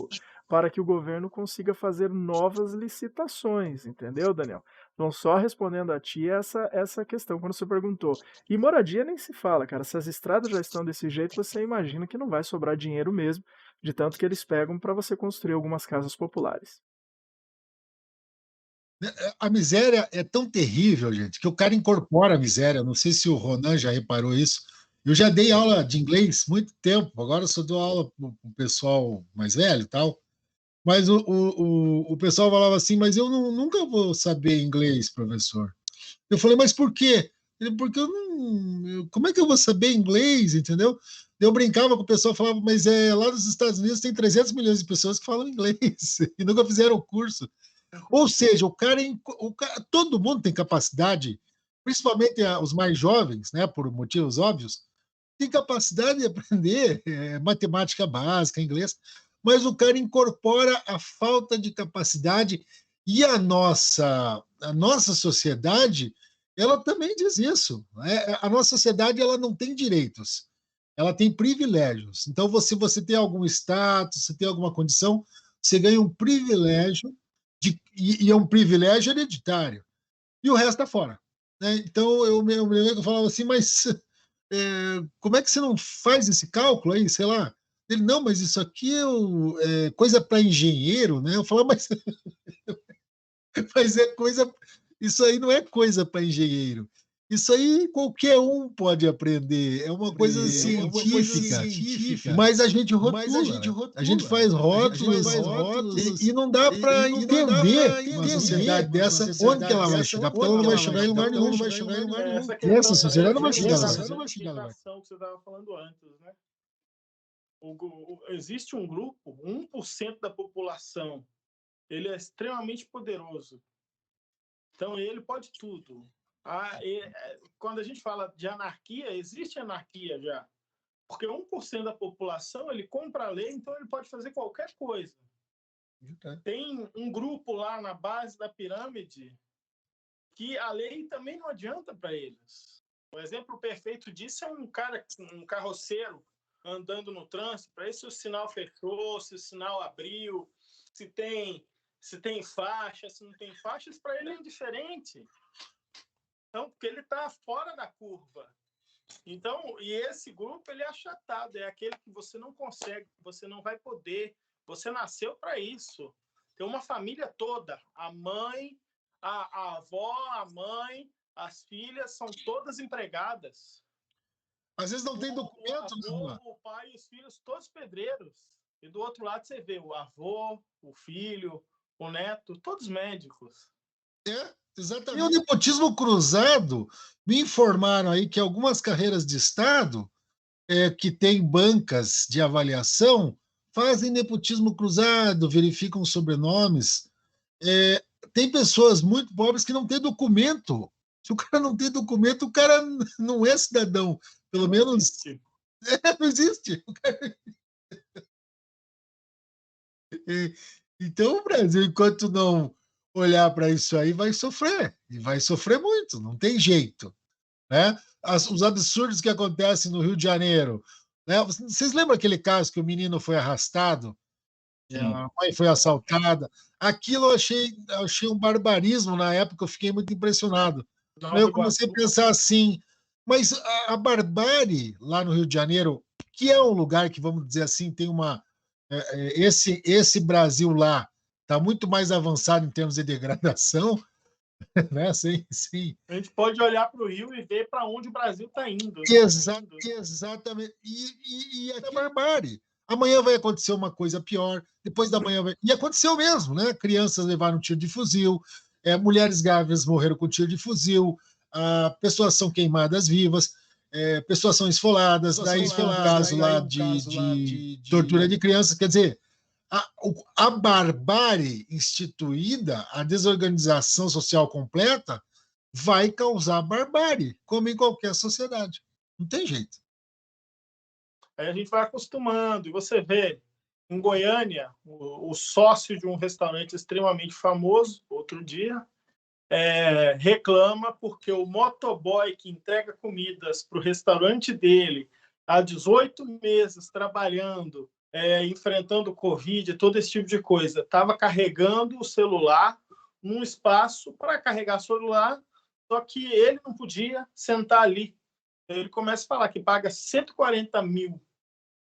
para que o governo consiga fazer novas licitações, entendeu, Daniel? Então, só respondendo a ti essa questão, quando você perguntou. E moradia nem se fala, cara. Se as estradas já estão desse jeito, você imagina que não vai sobrar dinheiro mesmo, de tanto que eles pegam para você construir algumas casas populares. A miséria é tão terrível, gente, que o cara incorpora a miséria. Não sei se o Ronan já reparou isso. Eu já dei aula de inglês muito tempo, agora eu só dou aula para o pessoal mais velho e tal. Mas o pessoal falava assim, mas eu nunca vou saber inglês, professor. Eu falei, mas por quê? Porque eu não. Como é que eu vou saber inglês, entendeu? Eu brincava com o pessoal, falava, mas lá nos Estados Unidos tem 300 milhões de pessoas que falam inglês e nunca fizeram o curso. Ou seja, todo mundo tem capacidade, principalmente os mais jovens, né, por motivos óbvios, tem capacidade de aprender matemática básica, inglês, mas o cara incorpora a falta de capacidade e a nossa sociedade, ela também diz isso. A nossa sociedade ela não tem direitos, ela tem privilégios. Então, se você tem algum status, você tem alguma condição, você ganha um privilégio, e é um privilégio hereditário. E o resto está fora. Né? Então, eu falava assim, mas como é que você não faz esse cálculo aí, sei lá? Ele, não, mas isso aqui é coisa para engenheiro, né? Eu falava, mas é coisa... Isso aí não é coisa para engenheiro. Isso aí qualquer um pode aprender, é uma coisa científica, mas a gente rotula, a gente faz rótulos, e não dá para entender uma sociedade dessa, onde que ela vai chegar, porque ela não vai chegar em lugar nenhum. Essa sociedade não vai chegar lá. Essa que você estava falando antes, né? Existe um grupo, 1% da população, ele é extremamente poderoso. Então, ele pode tudo. Quando a gente fala de anarquia, existe anarquia já. Porque 1% da população, ele compra a lei, então ele pode fazer qualquer coisa. Tem um grupo lá na base da pirâmide que a lei também não adianta para eles. O exemplo perfeito disso é um carroceiro andando no trânsito, para isso se o sinal fechou, se o sinal abriu, se tem faixa, se não tem faixas, para ele é indiferente. Então, porque ele está fora da curva. Então, e esse grupo, ele é achatado, é aquele que você não consegue, você não vai poder, você nasceu para isso. Tem uma família toda, a mãe, a avó, a mãe, as filhas, são todas empregadas. Às vezes não tem documento, o pai e os filhos, todos pedreiros. E do outro lado você vê o avô, o filho, o neto, todos médicos. Exatamente. E o nepotismo cruzado, me informaram aí que algumas carreiras de Estado que têm bancas de avaliação fazem nepotismo cruzado, verificam sobrenomes. Tem pessoas muito pobres que não têm documento. Se o cara não tem documento, o cara não é cidadão. Pelo menos. Não existe. Então, o Brasil, enquanto não olhar para isso aí, vai sofrer. E vai sofrer muito, não tem jeito. Né? Os absurdos que acontecem no Rio de Janeiro. Né? Vocês lembram aquele caso que o menino foi arrastado? A mãe foi assaltada. Aquilo eu achei um barbarismo na época, eu fiquei muito impressionado. Eu comecei a pensar assim, mas a barbárie lá no Rio de Janeiro, que é um lugar que, vamos dizer assim, tem uma... Esse Brasil lá está muito mais avançado em termos de degradação, né? Sim. A gente pode olhar para o Rio e ver para onde o Brasil está indo. Exatamente. E é barbárie. Amanhã vai acontecer uma coisa pior, depois da manhã vai... E aconteceu mesmo, né? Crianças levaram tiro de fuzil, mulheres grávidas morreram com tiro de fuzil, pessoas são queimadas vivas, pessoas são esfoladas, daí foi um caso lá de tortura de crianças. Quer dizer, a barbárie instituída, a desorganização social completa, vai causar barbárie, como em qualquer sociedade. Não tem jeito. Aí a gente vai acostumando. E você vê, em Goiânia, o sócio de um restaurante extremamente famoso, outro dia, reclama porque o motoboy que entrega comidas para o restaurante dele há 18 meses trabalhando, enfrentando Covid, todo esse tipo de coisa, estava carregando o celular num espaço para carregar o celular, só que ele não podia sentar ali. Ele começa a falar que paga 140 mil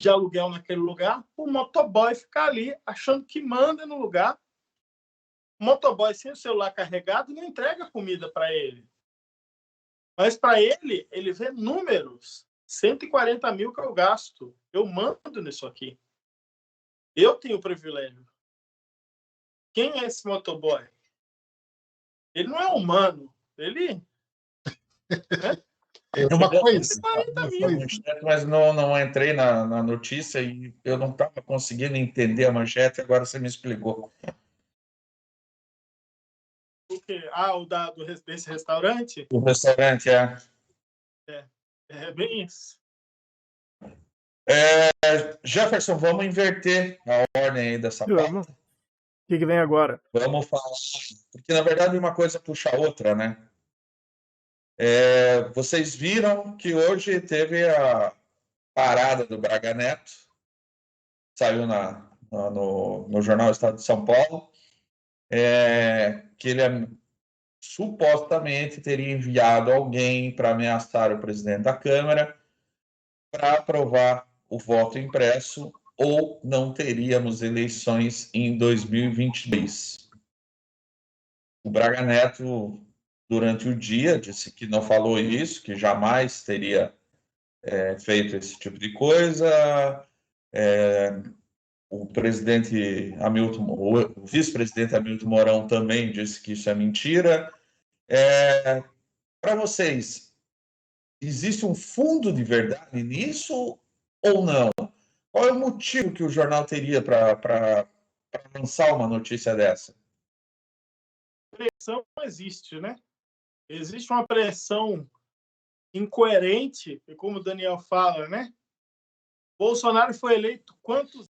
de aluguel naquele lugar, o motoboy ficar ali achando que manda no lugar. O motoboy sem o celular carregado não entrega comida para ele. Mas para ele vê números. 140 mil que eu gasto. Eu mando nisso aqui. Eu tenho privilégio. Quem é esse motoboy? Ele não é humano. Ele... É uma coisa. Mas não entrei na notícia e eu não estava conseguindo entender a manchete, agora você me explicou. O quê? Desse restaurante? O restaurante, É bem isso. Jefferson, vamos inverter a ordem aí dessa parte. O que vem agora? Vamos falar, porque na verdade uma coisa puxa a outra, né? Vocês viram que hoje teve a parada do Braga Neto, saiu no jornal Estado de São Paulo, que ele supostamente teria enviado alguém para ameaçar o presidente da Câmara para aprovar o voto impresso ou não teríamos eleições em 2022. O Braga Neto, durante o dia, disse que não falou isso, que jamais teria feito esse tipo de coisa. O presidente Hamilton, o vice-presidente Hamilton Mourão também disse que isso é mentira. Para vocês, existe um fundo de verdade nisso ou não? Qual é o motivo que o jornal teria para lançar uma notícia dessa? Pressão não existe, né? Existe uma pressão incoerente, e como o Daniel fala, né? Bolsonaro foi eleito quantos?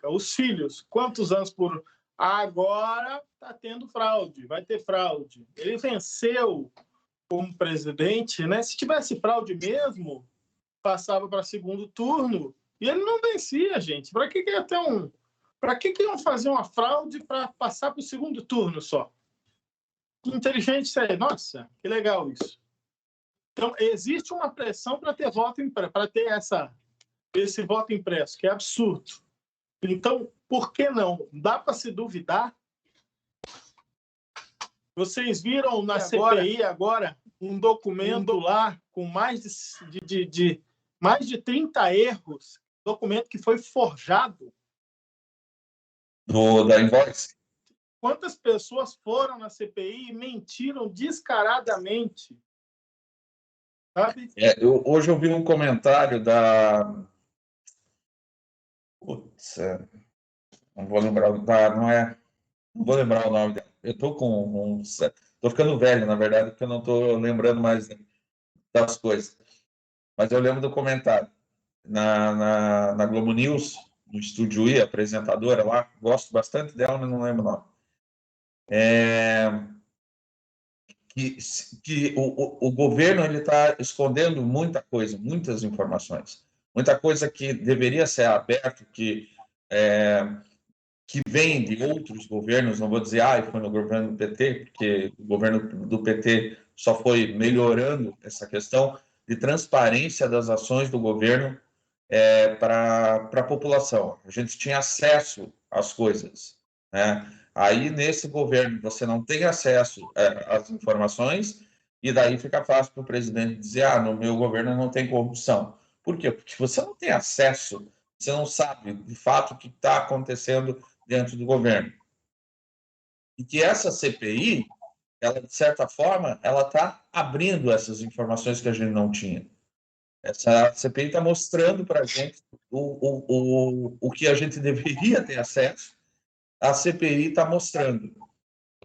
Os filhos, quantos anos por... Agora está tendo fraude, vai ter fraude. Ele venceu como presidente, né? Se tivesse fraude mesmo, passava para segundo turno e ele não vencia, gente. Para que ia ter Para que iam fazer uma fraude para passar para o segundo turno só? Que inteligente isso aí. Nossa, que legal isso. Então, existe uma pressão para ter voto impresso, para ter esse voto impresso, que é absurdo. Então, por que não? Dá para se duvidar? Vocês viram na CPI agora um documento lá com mais de 30 erros, documento que foi forjado. Da Invoice? Quantas pessoas foram na CPI e mentiram descaradamente? Sabe? Hoje eu vi um comentário da... Putz, não vou lembrar, não vou lembrar o nome dela. Eu estou tô ficando velho, na verdade, porque eu não estou lembrando mais das coisas. Mas eu lembro do comentário na Globo News, no Estúdio I, apresentadora lá, gosto bastante dela, mas não lembro o nome. Que o governo está escondendo muita coisa, muitas informações, muita coisa que deveria ser aberto, que vem de outros governos. Não vou dizer, foi no governo do PT, porque o governo do PT só foi melhorando essa questão de transparência das ações do governo para a população. A gente tinha acesso às coisas, né? Aí, nesse governo, você não tem acesso às informações, e daí fica fácil para o presidente dizer, no meu governo não tem corrupção. Por quê? Porque você não tem acesso, você não sabe, de fato, o que está acontecendo dentro do governo. E que essa CPI, ela, de certa forma, ela está abrindo essas informações que a gente não tinha. Essa CPI está mostrando para a gente o que a gente deveria ter acesso, a CPI está mostrando.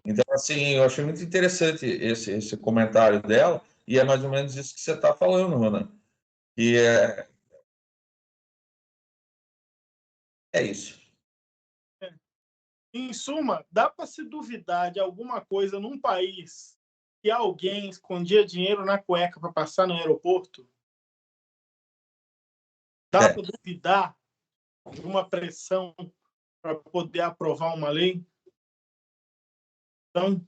Então, assim, eu achei muito interessante esse comentário dela, e é mais ou menos isso que você está falando, Rona. E é isso. Em suma, dá para se duvidar de alguma coisa num país que alguém escondia dinheiro na cueca para passar no aeroporto? Dá para duvidar de uma pressão para poder aprovar uma lei? Então,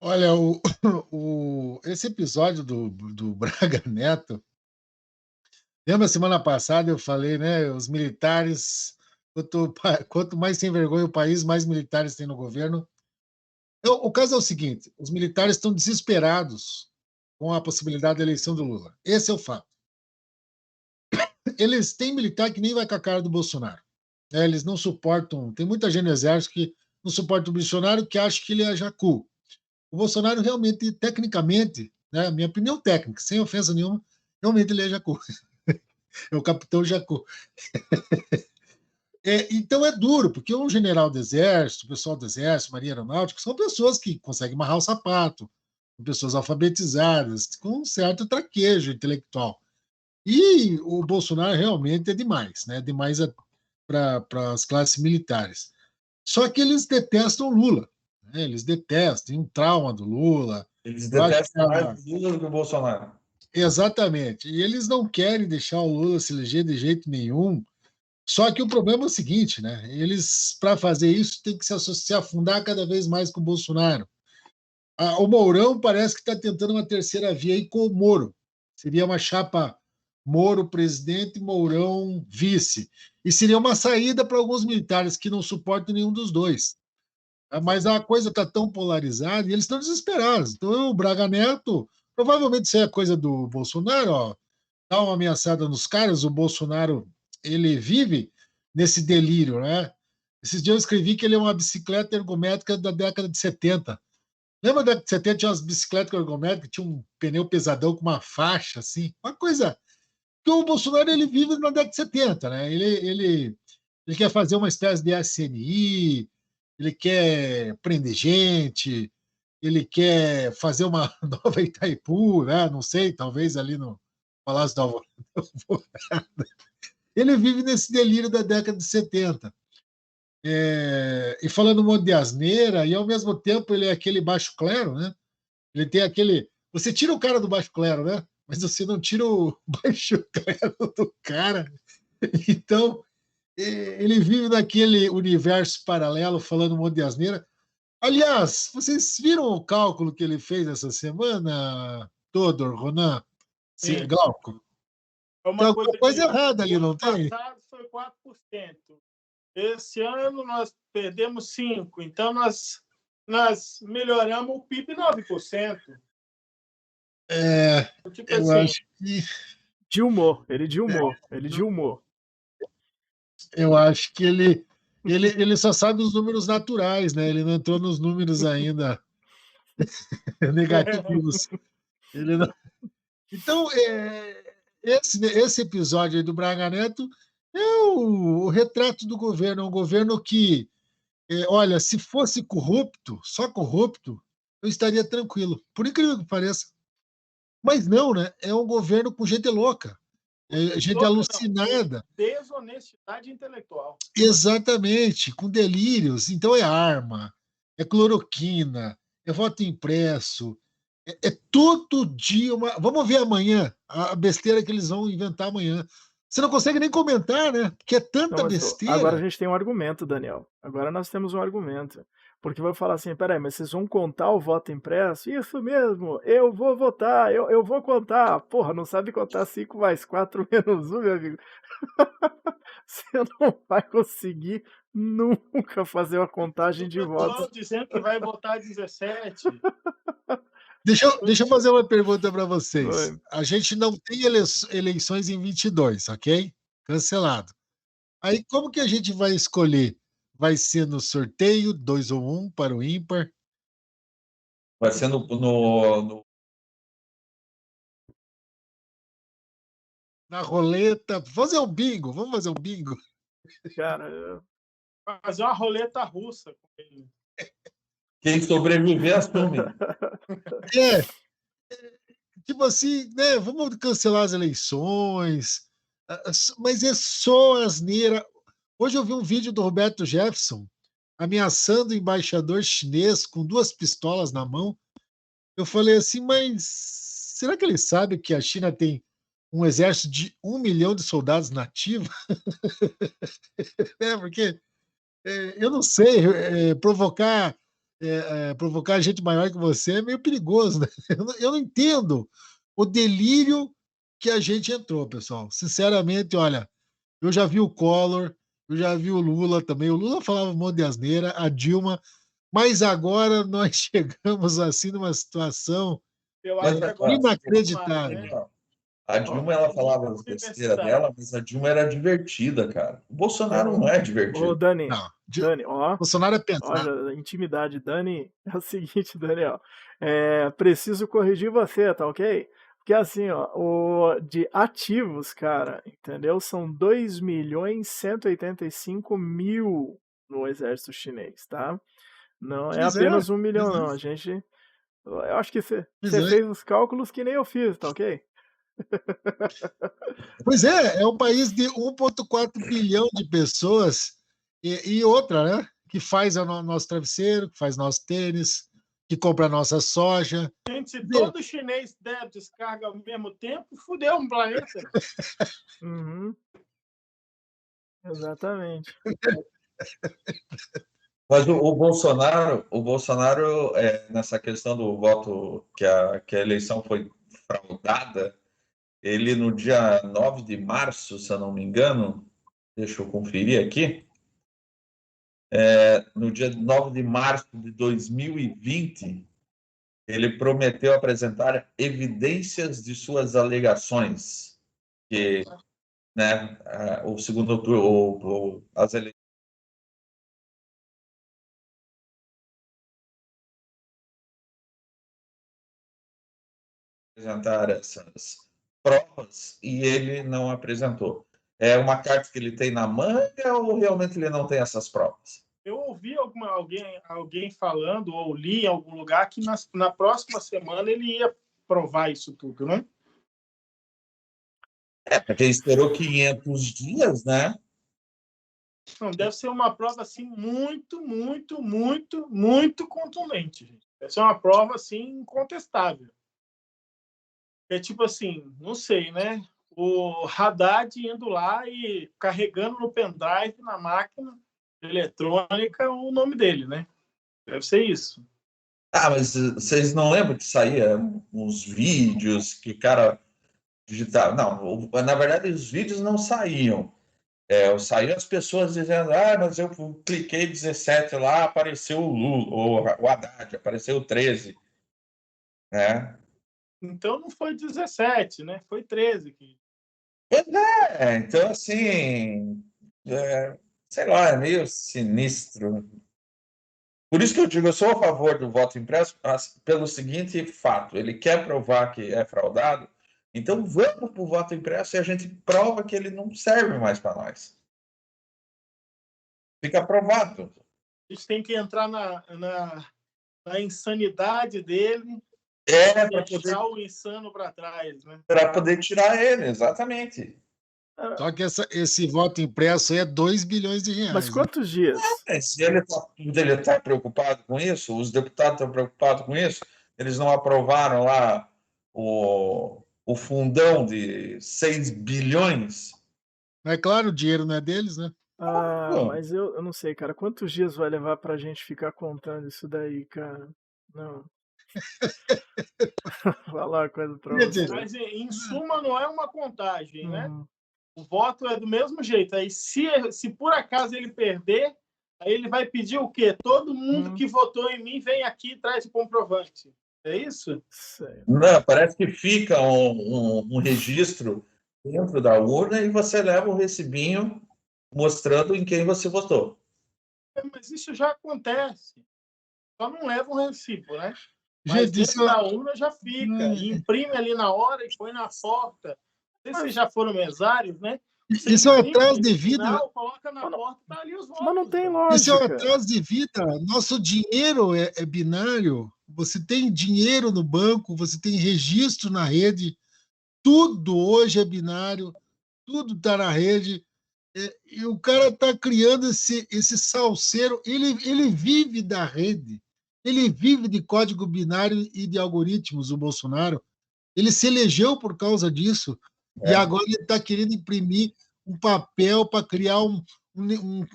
olha, esse episódio do Braga Neto, lembra semana passada eu falei, né? Os militares, quanto mais sem vergonha o país, mais militares tem no governo. O caso é o seguinte: os militares estão desesperados com a possibilidade da eleição do Lula. Esse é o fato. Eles têm militar que nem vai com a cara do Bolsonaro. Eles não suportam. Tem muita gente no exército que não suporta o Bolsonaro, que acha que ele é jacu. O Bolsonaro realmente, tecnicamente, né, minha opinião técnica, sem ofensa nenhuma, realmente ele é jacu. É o capitão jacu. Então é duro, porque um general do exército, o pessoal do exército, marinha aeronáutica, são pessoas que conseguem amarrar o sapato, pessoas alfabetizadas, com um certo traquejo intelectual. E o Bolsonaro realmente é demais, né? Demais para as classes militares. Só que eles detestam o Lula, né? Eles detestam, tem um trauma do Lula. Eles detestam mais o Lula do que o Bolsonaro. Exatamente. E eles não querem deixar o Lula se eleger de jeito nenhum. Só que o problema é o seguinte, né? Eles, para fazer isso, têm que se afundar cada vez mais com o Bolsonaro. O Mourão parece que está tentando uma terceira via aí com o Moro. Seria uma chapa Moro presidente e Mourão vice. E seria uma saída para alguns militares que não suportam nenhum dos dois. Mas a coisa está tão polarizada e eles estão desesperados. Então, o Braga Neto, provavelmente isso é coisa do Bolsonaro, ó, dá uma ameaçada nos caras. O Bolsonaro, ele vive nesse delírio, né? Esses dias eu escrevi que ele é uma bicicleta ergométrica da década de 70. Lembra da década de 70? Tinha umas bicicletas ergométricas, tinha um pneu pesadão com uma faixa, assim, uma coisa. Porque o Bolsonaro, ele vive na década de 70, né? Ele quer fazer uma espécie de SNI, ele quer prender gente, ele quer fazer uma nova Itaipu, né? Não sei, talvez ali no Palácio da Alvorada. Ele vive nesse delírio da década de 70. E falando um monte de asneira, e ao mesmo tempo ele é aquele baixo clero, né? Ele tem aquele. Você tira o cara do baixo clero, né? Mas você não tira o baixo clero do cara. Então, ele vive naquele universo paralelo, falando um monte de asneira. Aliás, vocês viram o cálculo que ele fez essa semana, Todor, Ronan, Glauco? Tem alguma coisa errada ali, não tem? O passado foi 4%. Esse ano nós perdemos 5%. Então, nós melhoramos o PIB 9%. Tipo eu assim, acho que... Ele dilmou. Eu acho que ele só sabe os números naturais, né? Ele não entrou nos números ainda negativos. Ele não... Então, esse episódio aí do Braga Neto é o retrato do governo. É um governo que, olha, se fosse corrupto, só corrupto, eu estaria tranquilo. Por incrível que pareça. Mas não, né? É um governo com gente louca. Gente alucinada. Desonestidade intelectual. Exatamente, com delírios. Então é arma, é cloroquina, é voto impresso, é todo dia uma. Vamos ver amanhã a besteira que eles vão inventar amanhã. Você não consegue nem comentar, né? Porque é tanta besteira. Agora a gente tem um argumento, Daniel. Agora nós temos um argumento. Porque vai falar assim, peraí, mas vocês vão contar o voto impresso? Isso mesmo, eu vou votar, eu vou contar. Porra, não sabe contar 5 mais 4 menos 1, meu amigo? Você não vai conseguir nunca fazer uma contagem de votos. Eu estou dizendo que vai votar 17. Deixa eu fazer uma pergunta para vocês. Oi. A gente não tem eleições em 22, ok? Cancelado. Aí como que a gente vai escolher? Vai ser no sorteio, 2 ou 1 para o ímpar? Vai ser no... Na roleta. Vamos fazer um bingo. Cara, fazer uma roleta russa com ele. Quem sobreviver assume. Tipo assim, né? Vamos cancelar as eleições. Mas é só asneira. Hoje eu vi um vídeo do Roberto Jefferson ameaçando o embaixador chinês com 2 pistolas na mão. Eu falei assim, mas será que ele sabe que a China tem um exército de 1 milhão de soldados nativos? Porque eu não sei, provocar gente maior que você é meio perigoso, né? Eu não entendo o delírio que a gente entrou, pessoal. Sinceramente, olha, eu já vi o Collor, eu já vi o Lula também. O Lula falava um monte de asneira, a Dilma, mas agora nós chegamos assim numa situação inacreditável. A Dilma, ela falava as besteiras dela, mas a Dilma era divertida, cara. O Bolsonaro não é divertido. Ô, Dani, ó. Bolsonaro é pensado. Olha, intimidade. Dani, é o seguinte, Daniel. Preciso corrigir você, tá ok? Porque assim, ó, de ativos, cara, entendeu? São 2.185.000 no exército chinês, tá? Não é apenas 1 milhão, não. A gente... Eu acho que você fez os cálculos que nem eu fiz, tá ok? Pois é um país de 1,4 bilhão de pessoas e outra, né? Que faz o nosso travesseiro, que faz nosso tênis, que compra a nossa soja. Gente, se todo chinês der descarga ao mesmo tempo, fudeu um planeta. Uhum. Exatamente. Mas o Bolsonaro nessa questão do voto, que a eleição foi fraudada, ele no dia 9 de março, se eu não me engano, deixa eu conferir aqui, no dia 9 de março de 2020, ele prometeu apresentar evidências de suas alegações, que, né, o segundo turno, as eleições apresentar essas provas e ele não apresentou. É uma carta que ele tem na manga ou realmente ele não tem essas provas? Eu ouvi alguém falando, ou li em algum lugar, que na próxima semana ele ia provar isso tudo, né? Porque esperou 500 dias, né? Não, deve ser uma prova assim muito, muito, muito, muito contundente, gente. Deve ser uma prova assim incontestável. É tipo assim, não sei, né? O Haddad indo lá e carregando no pendrive, na máquina eletrônica, o nome dele, né? Deve ser isso. Mas vocês não lembram que saía uns vídeos que o cara digitava? Não, na verdade os vídeos não saíam. Saíam as pessoas dizendo, mas eu cliquei 17 lá, apareceu o Lula, o Haddad, apareceu o 13. Né? Então não foi 17, né? Foi 13. Pois então assim, sei lá, é meio sinistro. Por isso que eu digo, eu sou a favor do voto impresso, pelo seguinte fato: ele quer provar que é fraudado, então vamos para o voto impresso e a gente prova que ele não serve mais para nós. Fica aprovado. A gente tem que entrar na insanidade dele para deixar o insano para trás, né? Para poder tirar ele, exatamente. Só que esse voto impresso aí é 2 bilhões de reais. Mas quantos dias? Se ele está preocupado com isso, os deputados estão preocupados com isso, eles não aprovaram lá o fundão de 6 bilhões. É claro, o dinheiro não é deles, né? Mas eu não sei, cara. Quantos dias vai levar pra gente ficar contando isso daí, cara? Não. Falar uma coisa pra você. Mas, em suma, não é uma contagem, né? O voto é do mesmo jeito. Aí, se por acaso ele perder, aí ele vai pedir o quê? Todo mundo que votou em mim vem aqui e traz o comprovante. É isso? Não, parece que fica um registro dentro da urna e você leva o recibinho mostrando em quem você votou. Mas isso já acontece. Só não leva um recibo, né? Mas Gente, dentro da urna já fica. E imprime ali na hora e põe na porta. Não sei se vocês já foram mesários, né? Você isso é um imprime atraso de vida. final, coloca na porta e tá ali os votos. Mas não tem lógica. Isso é um atraso de vida. Nosso dinheiro é binário. Você tem dinheiro no banco, você tem registro na rede. Tudo hoje é binário. Tudo está na rede. E o cara está criando esse salseiro. Ele vive da rede. Ele vive de código binário e de algoritmos, o Bolsonaro. Ele se elegeu por causa disso. E agora ele está querendo imprimir um papel para criar um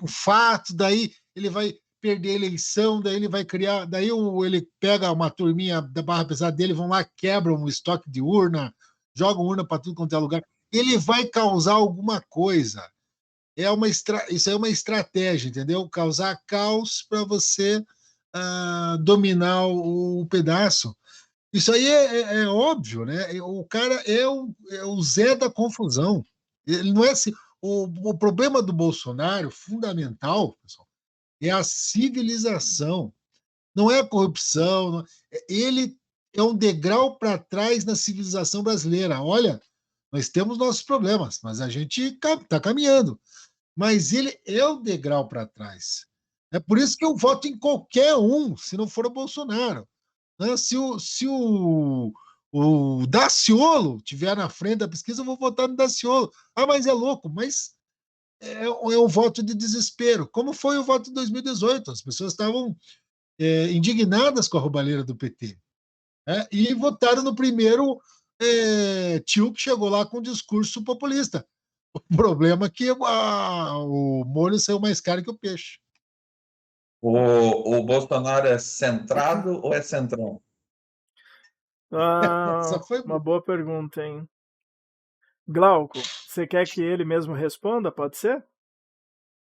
fato, daí ele vai perder a eleição, daí ele vai criar, daí ele pega uma turminha da barra pesada dele, vão lá, quebram um estoque de urna, jogam urna para tudo quanto é lugar. Ele vai causar alguma coisa. Isso é uma estratégia, entendeu? Causar caos para você dominar o pedaço. Isso aí é óbvio, né? O cara é o Zé da confusão. Ele não é assim. O problema do Bolsonaro, fundamental, pessoal, é a civilização. Não é a corrupção. Ele é um degrau para trás na civilização brasileira. Olha, nós temos nossos problemas, mas a gente está caminhando. Mas ele é o degrau para trás. É por isso que eu voto em qualquer um, se não for o Bolsonaro. Se o Daciolo estiver na frente da pesquisa, eu vou votar no Daciolo. Mas é louco, mas é um voto de desespero. Como foi o voto de 2018? As pessoas estavam indignadas com a roubalheira do PT. E votaram no primeiro tio que chegou lá com um discurso populista. O problema é que o molho saiu mais caro que o peixe. O Bolsonaro é centrado ou é centrão? Uma boa pergunta, hein? Glauco, você quer que ele mesmo responda? Pode ser?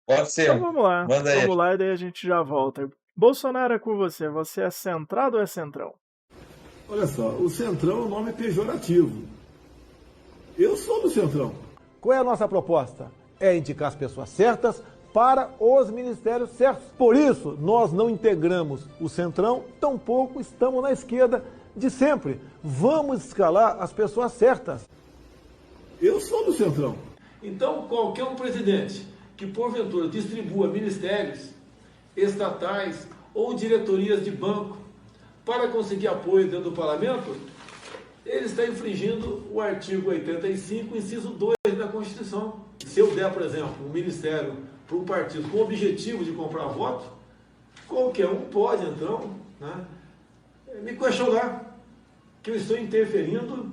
Pode ser. Então vamos lá. Manda aí. Vamos lá e daí a gente já volta. Bolsonaro é com você. Você é centrado ou é centrão? Olha só, o centrão é um nome pejorativo. Eu sou do centrão. Qual é a nossa proposta? É indicar as pessoas certas para os ministérios certos. Por isso, nós não integramos o centrão, tampouco estamos na esquerda de sempre. Vamos escalar as pessoas certas. Eu sou do centrão. Então, qualquer um presidente que porventura distribua ministérios estatais ou diretorias de banco para conseguir apoio dentro do parlamento, ele está infringindo o artigo 85, inciso 2 da Constituição. Se eu der, por exemplo, um ministério para um partido com o objetivo de comprar voto, qualquer um pode, então, né, me questionar que eu estou interferindo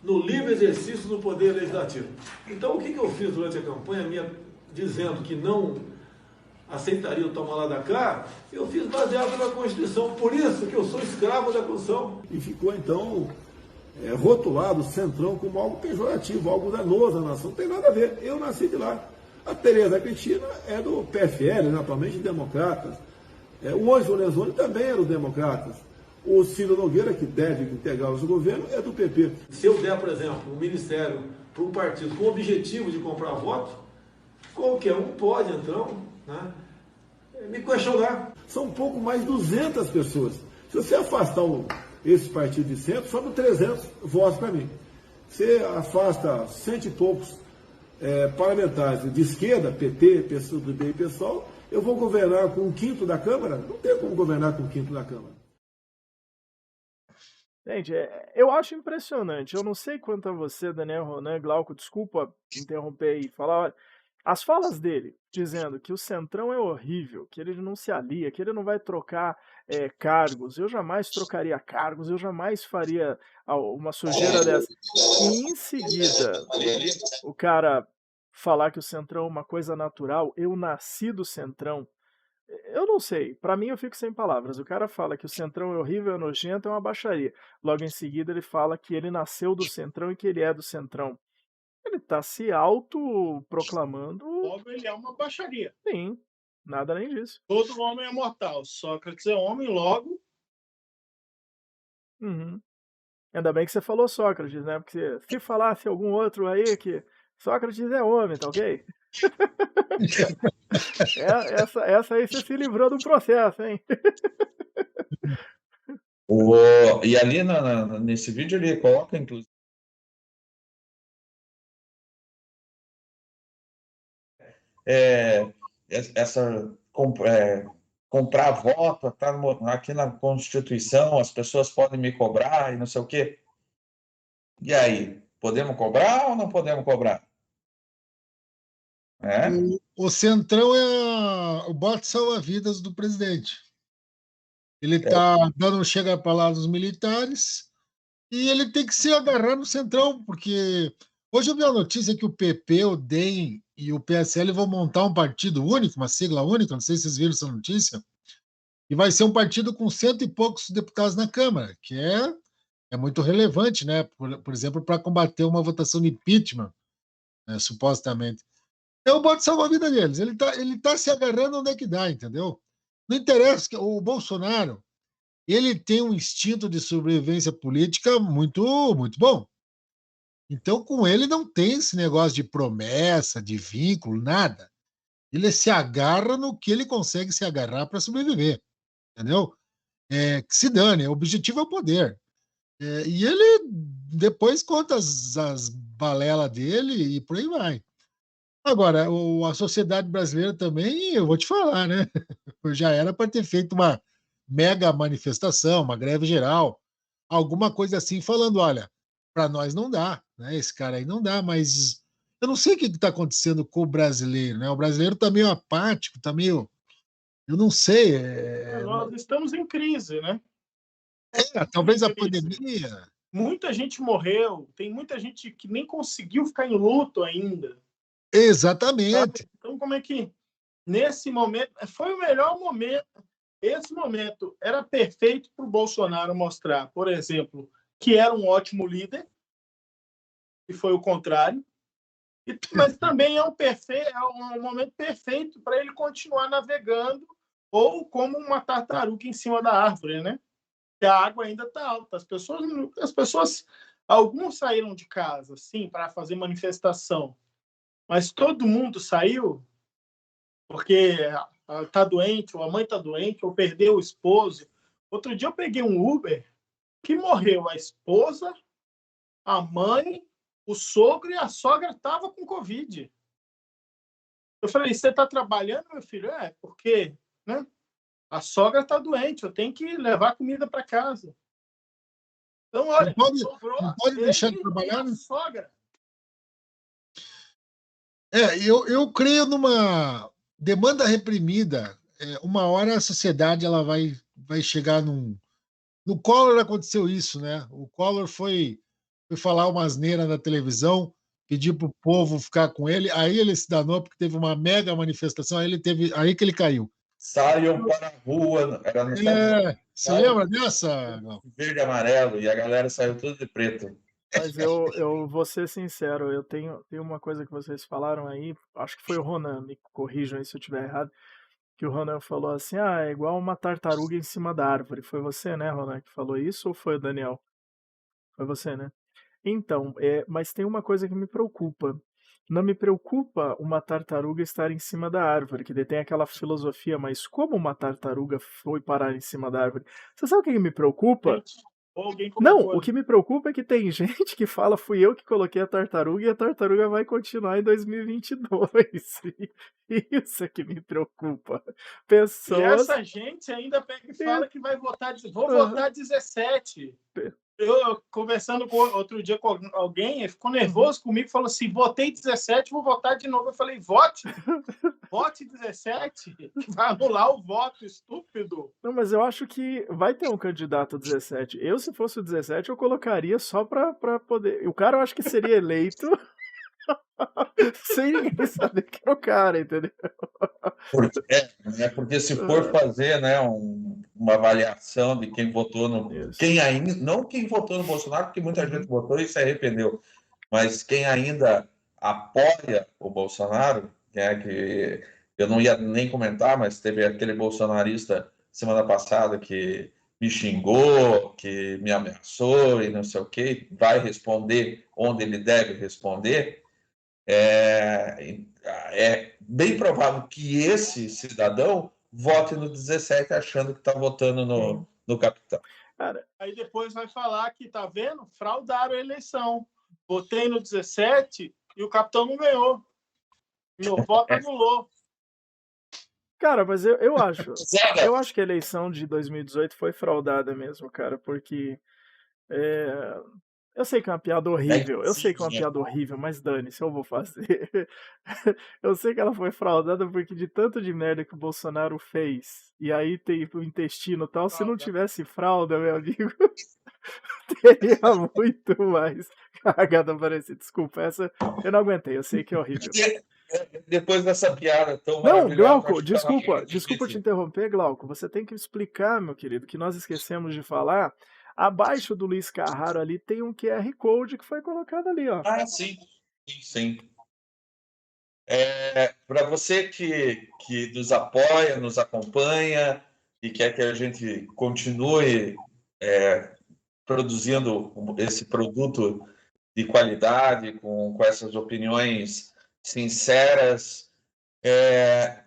no livre exercício do poder legislativo. Então, o que eu fiz durante a campanha minha, dizendo que não aceitaria o toma lá da cá, eu fiz baseado na Constituição. Por isso que eu sou escravo da Constituição. E ficou, então, rotulado o centrão como algo pejorativo, algo danoso à nação. Não tem nada a ver. Eu nasci de lá. A Tereza Cristina é do PFL, atualmente Democratas. O Ângelo Lenzoni também é do Democratas. O Ciro Nogueira, que deve integrar o governo, é do PP. Se eu der, por exemplo, um ministério para um partido com o objetivo de comprar voto, qualquer um pode, então, né, me questionar. São um pouco mais de 200 pessoas. Se você afastar esse partido de centro, sobram 300 votos para mim. Você afasta 100 e poucos parlamentares de esquerda, PT, PSDB e PSOL, eu vou governar com 1/5 da Câmara? Não tem como governar com 1/5 da Câmara. Gente, eu acho impressionante. Eu não sei quanto a você, Daniel Ronan, Glauco, desculpa interromper e falar. Olha, as falas dele, dizendo que o centrão é horrível, que ele não se alia, que ele não vai trocar cargos. Eu jamais trocaria cargos, eu jamais faria uma sujeira dessa. E em seguida, o cara falar que o centrão é uma coisa natural, eu nasci do centrão. Eu não sei, pra mim eu fico sem palavras. O cara fala que o centrão é horrível, é nojento, é uma baixaria. Logo em seguida ele fala que ele nasceu do centrão e que ele é do centrão. Ele tá se autoproclamando. Logo ele é uma baixaria. Sim, nada além disso. Todo homem é mortal. Sócrates é homem, logo. Uhum. Ainda bem que você falou Sócrates, né? Porque se falasse algum outro aí que Sócrates é homem, tá ok? Essa aí você se livrou do processo, hein? E ali nesse vídeo ele coloca, inclusive, comprar voto, tá aqui na Constituição, as pessoas podem me cobrar e não sei o quê. E aí, podemos cobrar ou não podemos cobrar? O centrão é o bote salva-vidas do presidente. Ele está dando um chega para lá dos militares e ele tem que se agarrar no centrão, porque hoje eu vi a notícia que o PP, o DEM e o PSL vão montar um partido único, uma sigla única, não sei se vocês viram essa notícia, e vai ser um partido com 100 e poucos deputados na Câmara, que é muito relevante, né? Por exemplo, para combater uma votação de impeachment, né, supostamente. É o bote salva-vida deles. Ele tá se agarrando onde é que dá, entendeu? Não interessa que o Bolsonaro, ele tem um instinto de sobrevivência política muito, muito bom. Então, com ele não tem esse negócio de promessa, de vínculo, nada. Ele se agarra no que ele consegue se agarrar para sobreviver, entendeu? Que se dane, o objetivo é o poder. E ele depois conta as balelas dele e por aí vai. Agora, a sociedade brasileira também, eu vou te falar, né? Já era para ter feito uma mega manifestação, uma greve geral, alguma coisa assim, falando: olha, para nós não dá, né? Esse cara aí não dá, mas eu não sei o que está acontecendo com o brasileiro, né? O brasileiro está meio apático, está meio. Eu não sei. Nós estamos em crise, né? Talvez a pandemia. Muita gente morreu, tem muita gente que nem conseguiu ficar em luto ainda. Exatamente. Sabe? Então, como é que nesse momento foi o melhor momento? Esse momento era perfeito para o Bolsonaro mostrar, por exemplo, que era um ótimo líder, que foi o contrário. Mas também é um momento perfeito para ele continuar navegando ou como uma tartaruga em cima da árvore, né? Que a água ainda está alta. As pessoas, alguns saíram de casa, sim, para fazer manifestação, mas todo mundo saiu porque está doente, ou a mãe está doente, ou perdeu o esposo. Outro dia eu peguei um Uber que morreu a esposa, a mãe, o sogro e a sogra estavam com Covid. Eu falei, você está trabalhando, meu filho? Porque, né? A sogra está doente, eu tenho que levar comida para casa. Então, olha, não pode deixar de trabalhar, né? Sogra. Eu creio numa demanda reprimida. Uma hora a sociedade ela vai chegar num... No Collor aconteceu isso, né? O Collor foi falar uma asneira na televisão, pedir para o povo ficar com ele, aí ele se danou porque teve uma mega manifestação, aí que ele caiu. Saiam para a rua, era no você lembra dessa? Verde e amarelo, e a galera saiu tudo de preto. Mas eu vou ser sincero, eu tenho uma coisa que vocês falaram aí, acho que foi o Ronan, me corrijam aí se eu estiver errado, que o Ronan falou assim, é igual uma tartaruga em cima da árvore. Foi você, né, Ronan, que falou isso, ou foi o Daniel? Foi você, né? Então, mas tem uma coisa que me preocupa. Não me preocupa uma tartaruga estar em cima da árvore, que detém aquela filosofia, mas como uma tartaruga foi parar em cima da árvore? Você sabe o que me preocupa? Não, o que me preocupa é que tem gente que fala, fui eu que coloquei a tartaruga e a tartaruga vai continuar em 2022. Isso é que me preocupa. Pessoas... E essa gente ainda pega e fala que vai votar, vou votar 17. Eu conversando outro dia com alguém, ele ficou nervoso comigo, falou assim, votei 17, vou votar de novo. Eu falei, vote 17, vai anular o voto, estúpido. Não, mas eu acho que vai ter um candidato 17. Eu, se fosse o 17, eu colocaria só pra poder... O cara eu acho que seria eleito sem ninguém saber que era o cara, entendeu? Porque se for fazer, né, uma avaliação de quem votou não quem votou no Bolsonaro, porque muita gente votou e se arrependeu, mas quem ainda apoia o Bolsonaro, que eu não ia nem comentar, mas teve aquele bolsonarista semana passada que me xingou, que me ameaçou e não sei o quê, vai responder onde ele deve responder. É bem provável que esse cidadão vote no 17 achando que está votando no capitão. Cara, aí depois vai falar que, tá vendo? Fraudaram a eleição. Votei no 17 e o capitão não ganhou. Meu voto anulou. Cara, mas eu acho que a eleição de 2018 foi fraudada mesmo, cara, porque eu sei que é uma piada horrível, mas dane-se, eu vou fazer. Eu sei que ela foi fraudada porque de tanto de merda que o Bolsonaro fez, e aí tem o intestino e tal, se não tivesse frauda, meu amigo, teria muito mais cagada parecida. Desculpa, essa eu não aguentei, eu sei que é horrível. Depois dessa piada tão Não, maravilhosa... Glauco, desculpa te interromper, Glauco. Você tem que explicar, meu querido, que nós esquecemos de falar. Abaixo do Luiz Carraro ali tem um QR Code que foi colocado ali, ó. Ah, sim. Para você que nos apoia, nos acompanha e quer que a gente continue produzindo esse produto de qualidade, com essas opiniões sinceras,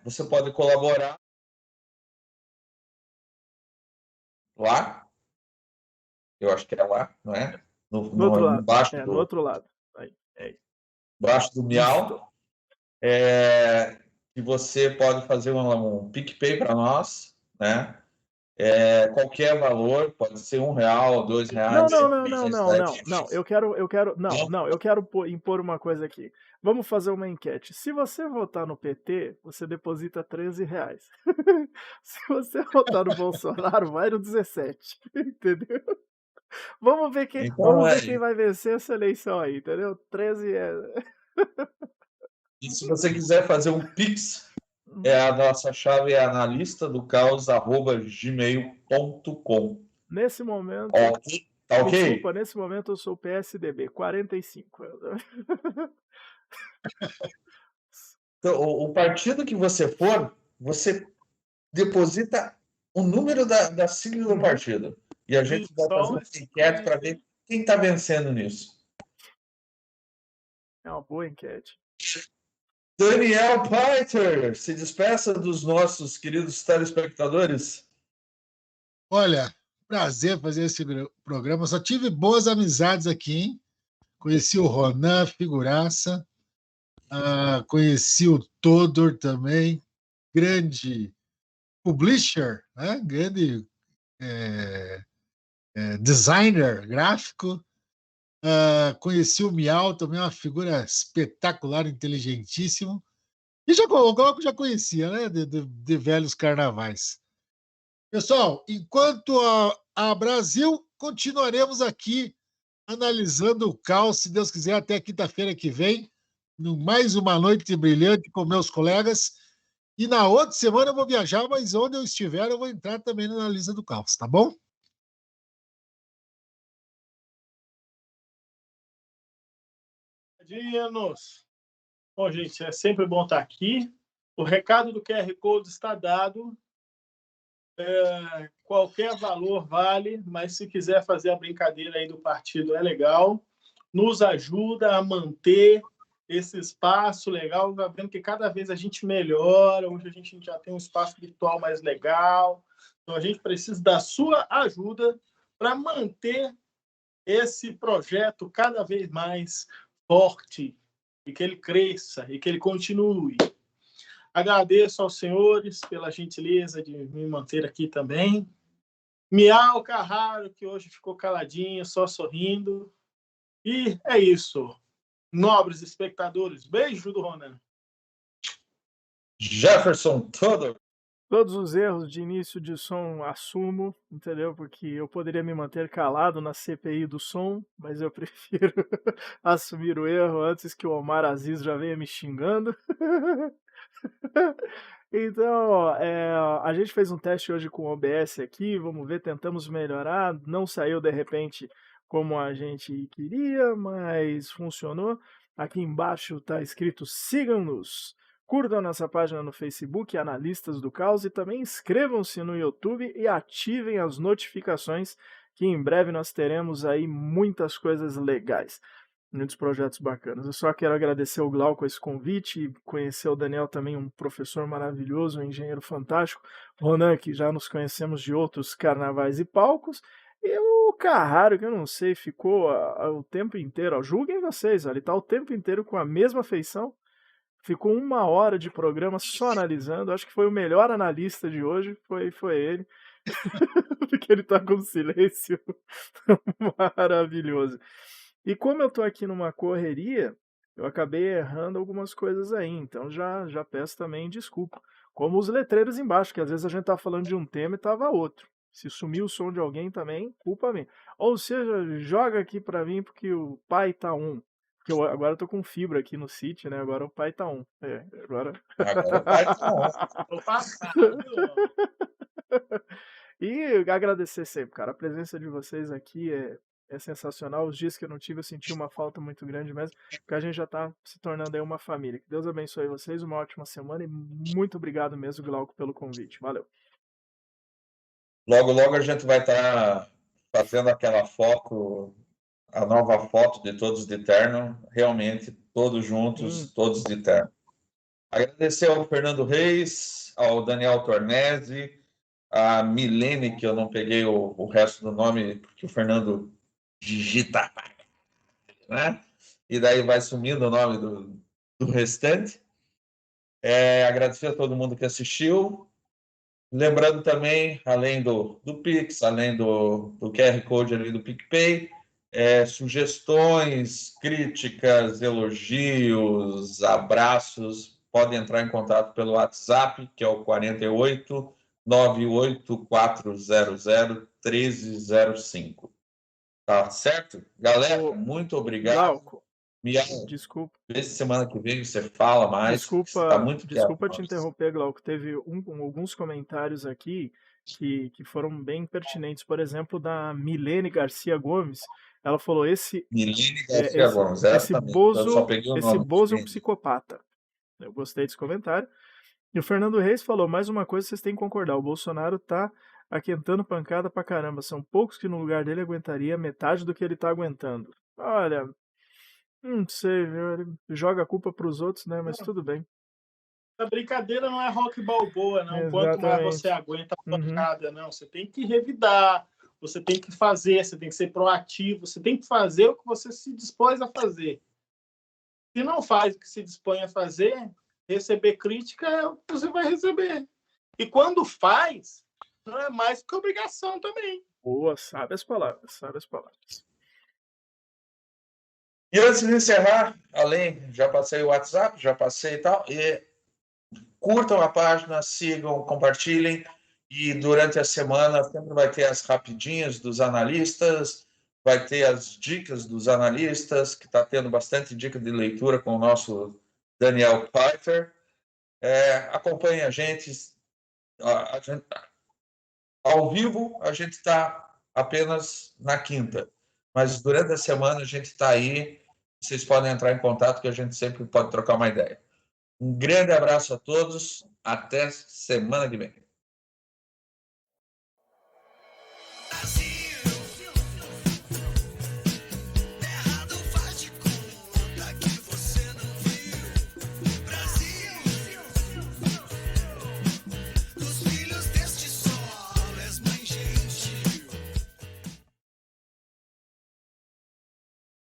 você pode colaborar lá. Eu acho que é lá, não é? No outro lado. No outro lado. Aí. Embaixo do Miau. Que você pode fazer um PicPay para nós, né? Qualquer valor, pode ser R$1, R$2. Não. Eu quero impor uma coisa aqui. Vamos fazer uma enquete. Se você votar no PT, você deposita R$13. Se você votar no Bolsonaro, vai no 17. Entendeu? Vamos ver quem vai vencer essa eleição aí, entendeu? 13 E se você quiser fazer um Pix, a nossa chave é analista do caos@gmail.com. Nesse momento, Tá ok? Desculpa, nesse momento eu sou PSDB, 45. Então, o partido que você for, você deposita o número da sigla do partido. E a gente vai fazer uma enquete para ver quem está vencendo nisso. É uma boa enquete. Daniel Paiter, se despeça dos nossos queridos telespectadores. Olha, prazer fazer esse programa. Só tive boas amizades aqui, hein? Conheci o Ronan, figuraça. Conheci o Todor também, grande publisher, né? Grande designer gráfico. Conheci o Miau, também uma figura espetacular, inteligentíssimo. E o Glauco já conhecia, né? De velhos carnavais. Pessoal, enquanto a Brasil, continuaremos aqui analisando o caos, se Deus quiser, até quinta-feira que vem, mais uma noite brilhante com meus colegas. E na outra semana eu vou viajar, mas onde eu estiver, eu vou entrar também na Analisa do Caos, tá bom? Dinos. Bom, gente, é sempre bom estar aqui. O recado do QR Code está dado. Qualquer valor vale, mas se quiser fazer a brincadeira aí do partido é legal. Nos ajuda a manter esse espaço legal, vendo que cada vez a gente melhora. Hoje a gente já tem um espaço virtual mais legal. Então a gente precisa da sua ajuda para manter esse projeto cada vez mais forte e que ele cresça e que ele continue. Agradeço aos senhores pela gentileza de me manter aqui também. Miau Carraro, que hoje ficou caladinho, só sorrindo. E é isso. Nobres espectadores, beijo do Ronan. Jefferson Todor. Todos os erros de início de som assumo, entendeu? Porque eu poderia me manter calado na CPI do som, mas eu prefiro assumir o erro antes que o Omar Aziz já venha me xingando. Então, a gente fez um teste hoje com o OBS aqui, vamos ver, tentamos melhorar, não saiu de repente como a gente queria, mas funcionou. Aqui embaixo está escrito sigam-nos, curtam nossa página no Facebook, Analistas do Caos, e também inscrevam-se no YouTube e ativem as notificações, que em breve nós teremos aí muitas coisas legais. Muitos projetos bacanas. Eu só quero agradecer ao Glauco esse convite e conhecer o Daniel também, um professor maravilhoso, um engenheiro fantástico. Ronan, que já nos conhecemos de outros carnavais e palcos. E o Carraro, que eu não sei, ficou o tempo inteiro. Ó, julguem vocês, ó, ele está o tempo inteiro com a mesma feição. Ficou 1 hora de programa só analisando. Acho que foi o melhor analista de hoje, foi ele. Porque ele está com silêncio maravilhoso. E como eu tô aqui numa correria, eu acabei errando algumas coisas aí, então já peço também desculpa. Como os letreiros embaixo, que às vezes a gente tá falando de um tema e tava outro. Se sumir o som de alguém também, culpa minha. Ou seja, joga aqui pra mim porque o pai tá on. Porque agora eu tô com fibra aqui no sítio, né? Agora o pai tá on. Agora o pai tá on. E agradecer sempre, cara. A presença de vocês aqui é sensacional. Os dias que eu não tive, eu senti uma falta muito grande mesmo, porque a gente já está se tornando aí uma família. Que Deus abençoe vocês, uma ótima semana e muito obrigado mesmo, Glauco, pelo convite. Valeu. Logo, logo a gente vai estar fazendo aquela foto, a nova foto de todos de terno, realmente todos juntos, todos de terno. Agradecer ao Fernando Reis, ao Daniel Tornese, a Milene, que eu não peguei o resto do nome, porque o Fernando digita, né? E daí vai sumindo o nome do restante. Agradecer a todo mundo que assistiu. Lembrando também, além do Pix, além do QR Code ali do PicPay, sugestões, críticas, elogios, abraços, podem entrar em contato pelo WhatsApp, que é o 48 984001305. Tá certo? Galera, muito obrigado. Glauco, Miau, desculpa. vê se semana que vem você fala mais. Desculpa, tá muito desculpa te interromper, Glauco. Teve alguns comentários aqui que foram bem pertinentes. Por exemplo, da Milene Garcia Gomes, ela falou: Milene Garcia Gomes, essa também. Eu só peguei o nome. Esse Bozo é um psicopata. Eu gostei desse comentário. E o Fernando Reis falou: mais uma coisa vocês têm que concordar, o Bolsonaro tá aquentando pancada pra caramba. São poucos que no lugar dele aguentaria metade do que ele tá aguentando. Olha, não sei, viu? Ele joga a culpa pros outros, né? Mas tudo bem. A brincadeira não é Rock Balboa, não. Exatamente. Quanto mais você aguenta a pancada, não. Você tem que revidar, você tem que fazer, você tem que ser proativo, você tem que fazer o que você se dispôs a fazer. Se não faz o que se dispõe a fazer, receber crítica, você vai receber. E quando faz, não é mais que obrigação também. Boa, sabe as palavras, sabe as palavras. E antes de encerrar, já passei o WhatsApp, já passei e tal, e curtam a página, sigam, compartilhem, e durante a semana sempre vai ter as rapidinhas dos analistas, vai ter as dicas dos analistas, que está tendo bastante dica de leitura com o nosso Daniel Pfeiffer. Acompanhe a gente. Ao vivo, a gente está apenas na quinta, mas durante a semana a gente está aí. Vocês podem entrar em contato, que a gente sempre pode trocar uma ideia. Um grande abraço a todos. Até semana que vem.